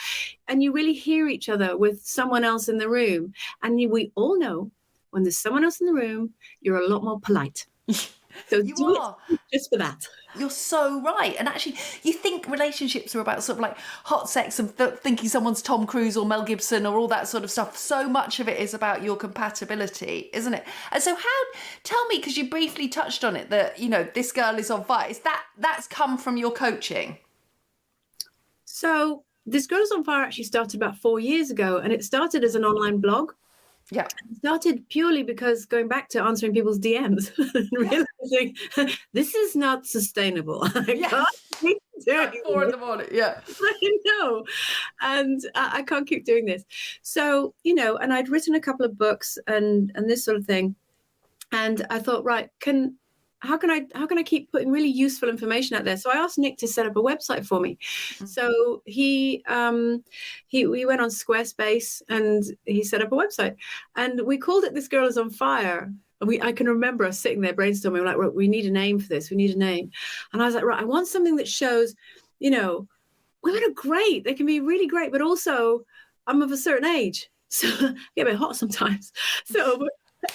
And you really hear each other with someone else in the room. And we all know when there's someone else in the room, you're a lot more polite. So you are just for that. You're so right. And actually, you think relationships are about sort of like hot sex and thinking someone's Tom Cruise or Mel Gibson or all that sort of stuff. So much of it is about your compatibility, isn't it? And so tell me, because you briefly touched on it, that, this girl is on fire. That's come from your coaching? So This Girl is on Fire actually started about 4 years ago, and it started as an online blog. Yeah. It started purely because going back to answering people's DMs and realizing this is not sustainable. I can't keep doing at 4 a.m, yeah. I know. And I can't keep doing this. So, and I'd written a couple of books and this sort of thing. And I thought, right, how can I keep putting really useful information out there? So I asked Nick to set up a website for me. So he went on Squarespace and he set up a website, and we called it This Girl Is on Fire. I can remember us sitting there brainstorming, we're like, right, we need a name for this. We need a name. And I was like, right, I want something that shows, women are great. They can be really great, but also I'm of a certain age. So I get a bit hot sometimes. So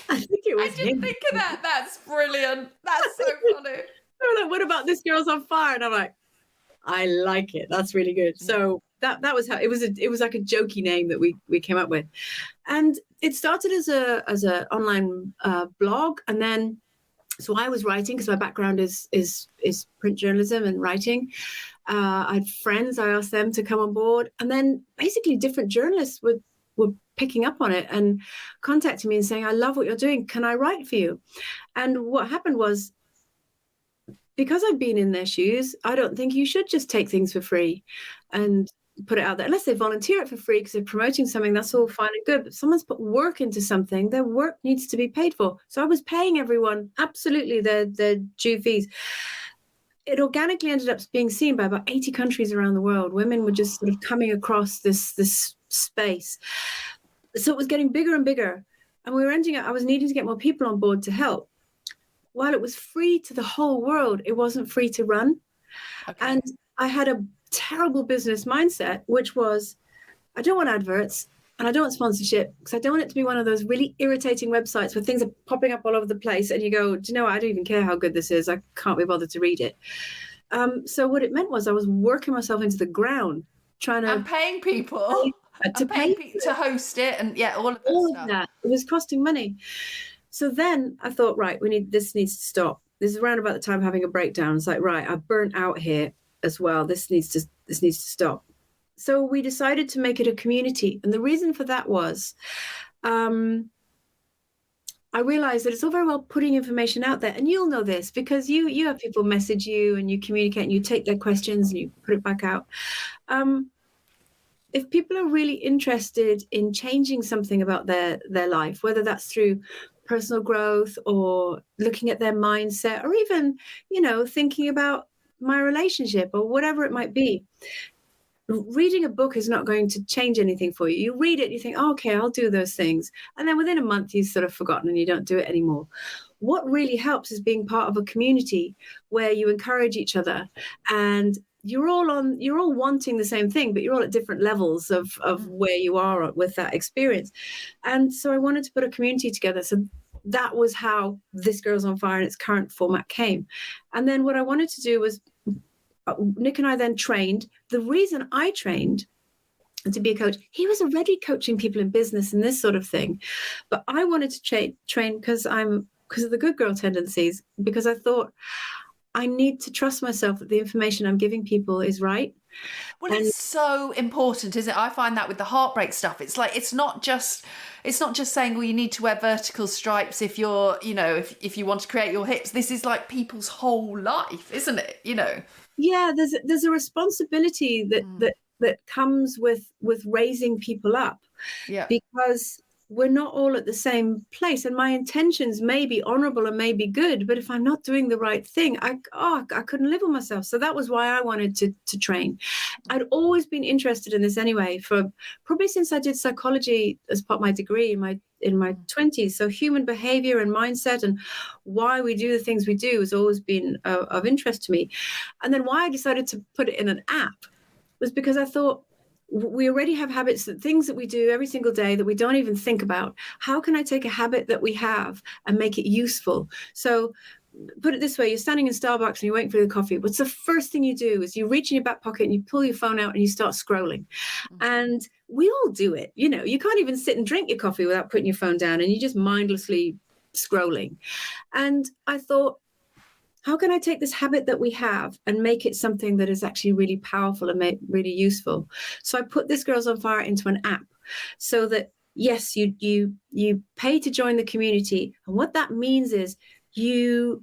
I think it was I didn't think of that. That's brilliant. That's so funny. They were like, what about This Girl's on Fire? And I'm like, I like it. That's really good. So that was how it was. It was like a jokey name that we came up with, and it started as a online blog, and then so I was writing because my background is print journalism and writing. I had friends. I asked them to come on board, and then basically different journalists were picking up on it and contacting me and saying, I love what you're doing. Can I write for you? And what happened was, because I've been in their shoes, I don't think you should just take things for free and put it out there, unless they volunteer it for free because they're promoting something. That's all fine and good. But if someone's put work into something, their work needs to be paid for. So I was paying everyone absolutely their due fees. It organically ended up being seen by about 80 countries around the world. Women were just sort of coming across this space. So it was getting bigger and bigger. And I was needing to get more people on board to help. While it was free to the whole world, it wasn't free to run. Okay. And I had a terrible business mindset, which was, I don't want adverts and I don't want sponsorship because I don't want it to be one of those really irritating websites where things are popping up all over the place and you go, do you know what? I don't even care how good this is. I can't be bothered to read it. So what it meant was I was working myself into the ground, trying to... And paying people to host it and all of that stuff. That. It was costing money. So then I thought, right, this needs to stop. This is around about the time of having a breakdown. It's like, right, I've burnt out here as well. This needs to stop. So we decided to make it a community. And the reason for that was I realized that it's all very well putting information out there. And you'll know this because you have people message you and you communicate and you take their questions and you put it back out. If people are really interested in changing something about their life, whether that's through personal growth or looking at their mindset or even, thinking about my relationship or whatever it might be, reading a book is not going to change anything for you. You read it and you think, oh, okay, I'll do those things. And then within a month, you've sort of forgotten and you don't do it anymore. What really helps is being part of a community where you encourage each other and you're all wanting the same thing, but you're all at different levels of where you are with that experience. And so I wanted to put a community together. So that was how This Girl's on Fire in its current format came. And then what I wanted to do was, Nick and I then trained. The reason I trained to be a coach, he was already coaching people in business and this sort of thing. But I wanted to train because of the good girl tendencies, because I thought, I need to trust myself that the information I'm giving people is right. Well, it's so important, isn't it? I find that with the heartbreak stuff, it's like it's not just saying, well, you need to wear vertical stripes if you're, if you want to create your hips. This is like people's whole life, isn't it? Yeah, there's a responsibility that comes with raising people up. Yeah, because we're not all at the same place, and my intentions may be honorable and may be good, but if I'm not doing the right thing, I couldn't live with myself. So that was why I wanted to train. I'd always been interested in this anyway, for probably since I did psychology as part of my degree in my 20s. So human behavior and mindset and why we do the things we do has always been of interest to me. And then why I decided to put it in an app was because I thought, we already have habits, things that we do every single day that we don't even think about. How can I take a habit that we have and make it useful? So put it this way, you're standing in Starbucks and you're waiting for the coffee. What's the first thing you do is you reach in your back pocket and you pull your phone out and you start scrolling. And we all do it. You can't even sit and drink your coffee without putting your phone down and you're just mindlessly scrolling. And I thought, how can I take this habit that we have and make it something that is actually really powerful and really useful? So I put This Girl's on Fire into an app so that, yes, you pay to join the community. And what that means is you're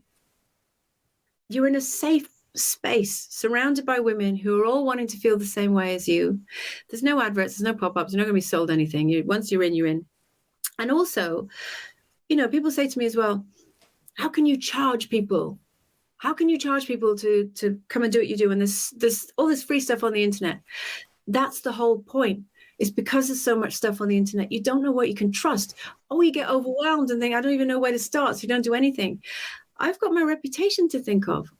in a safe space surrounded by women who are all wanting to feel the same way as you. There's no adverts, there's no pop-ups, you're not going to be sold anything. Once you're in, you're in. And also, people say to me as well, how can you charge people? How can you charge people to come and do what you do? And there's all this free stuff on the internet. That's the whole point. It's because there's so much stuff on the internet. You don't know what you can trust. Oh, you get overwhelmed and think, I don't even know where to start. So you don't do anything. I've got my reputation to think of.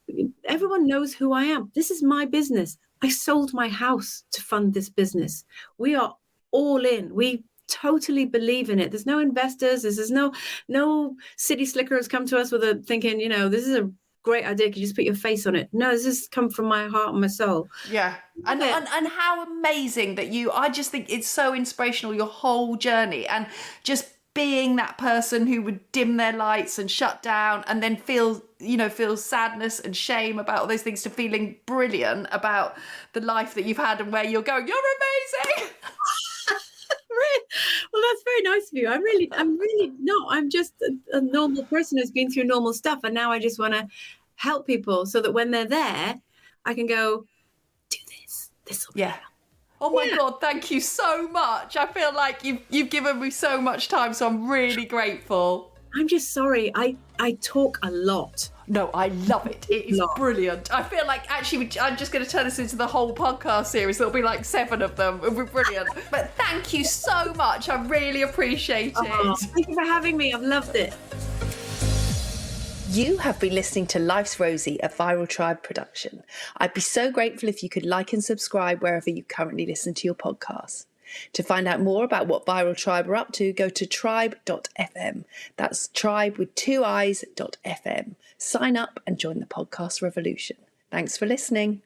Everyone knows who I am. This is my business. I sold my house to fund this business. We are all in. We totally believe in it. There's no investors. There's no city slicker has come to us with a thinking, this is a great idea. Can you just put your face on it? No, this has come from my heart and my soul. Yeah. And how amazing that I just think it's so inspirational, your whole journey, and just being that person who would dim their lights and shut down and then feel sadness and shame about all those things, to feeling brilliant about the life that you've had and where you're going. You're amazing. Well, that's very nice of you. I'm really not. I'm just a normal person who's been through normal stuff. And now I just want to help people so that when they're there, I can go, do this. This will be help. Oh my God, thank you so much. I feel like you've given me so much time, so I'm really grateful. I'm just sorry. I talk a lot. No, I love it. It is brilliant. I feel like actually I'm just going to turn this into the whole podcast series. There'll be like 7 of them. It'll be brilliant. But thank you so much. I really appreciate it. Thank you for having me. I've loved it. You have been listening to Life's Rosie, a Viral Tribe production. I'd be so grateful if you could like and subscribe wherever you currently listen to your podcasts. To find out more about what Viral Tribe are up to, go to tribe.fm. That's tribe with 2 eyes.fm. Sign up and join the podcast revolution. Thanks for listening.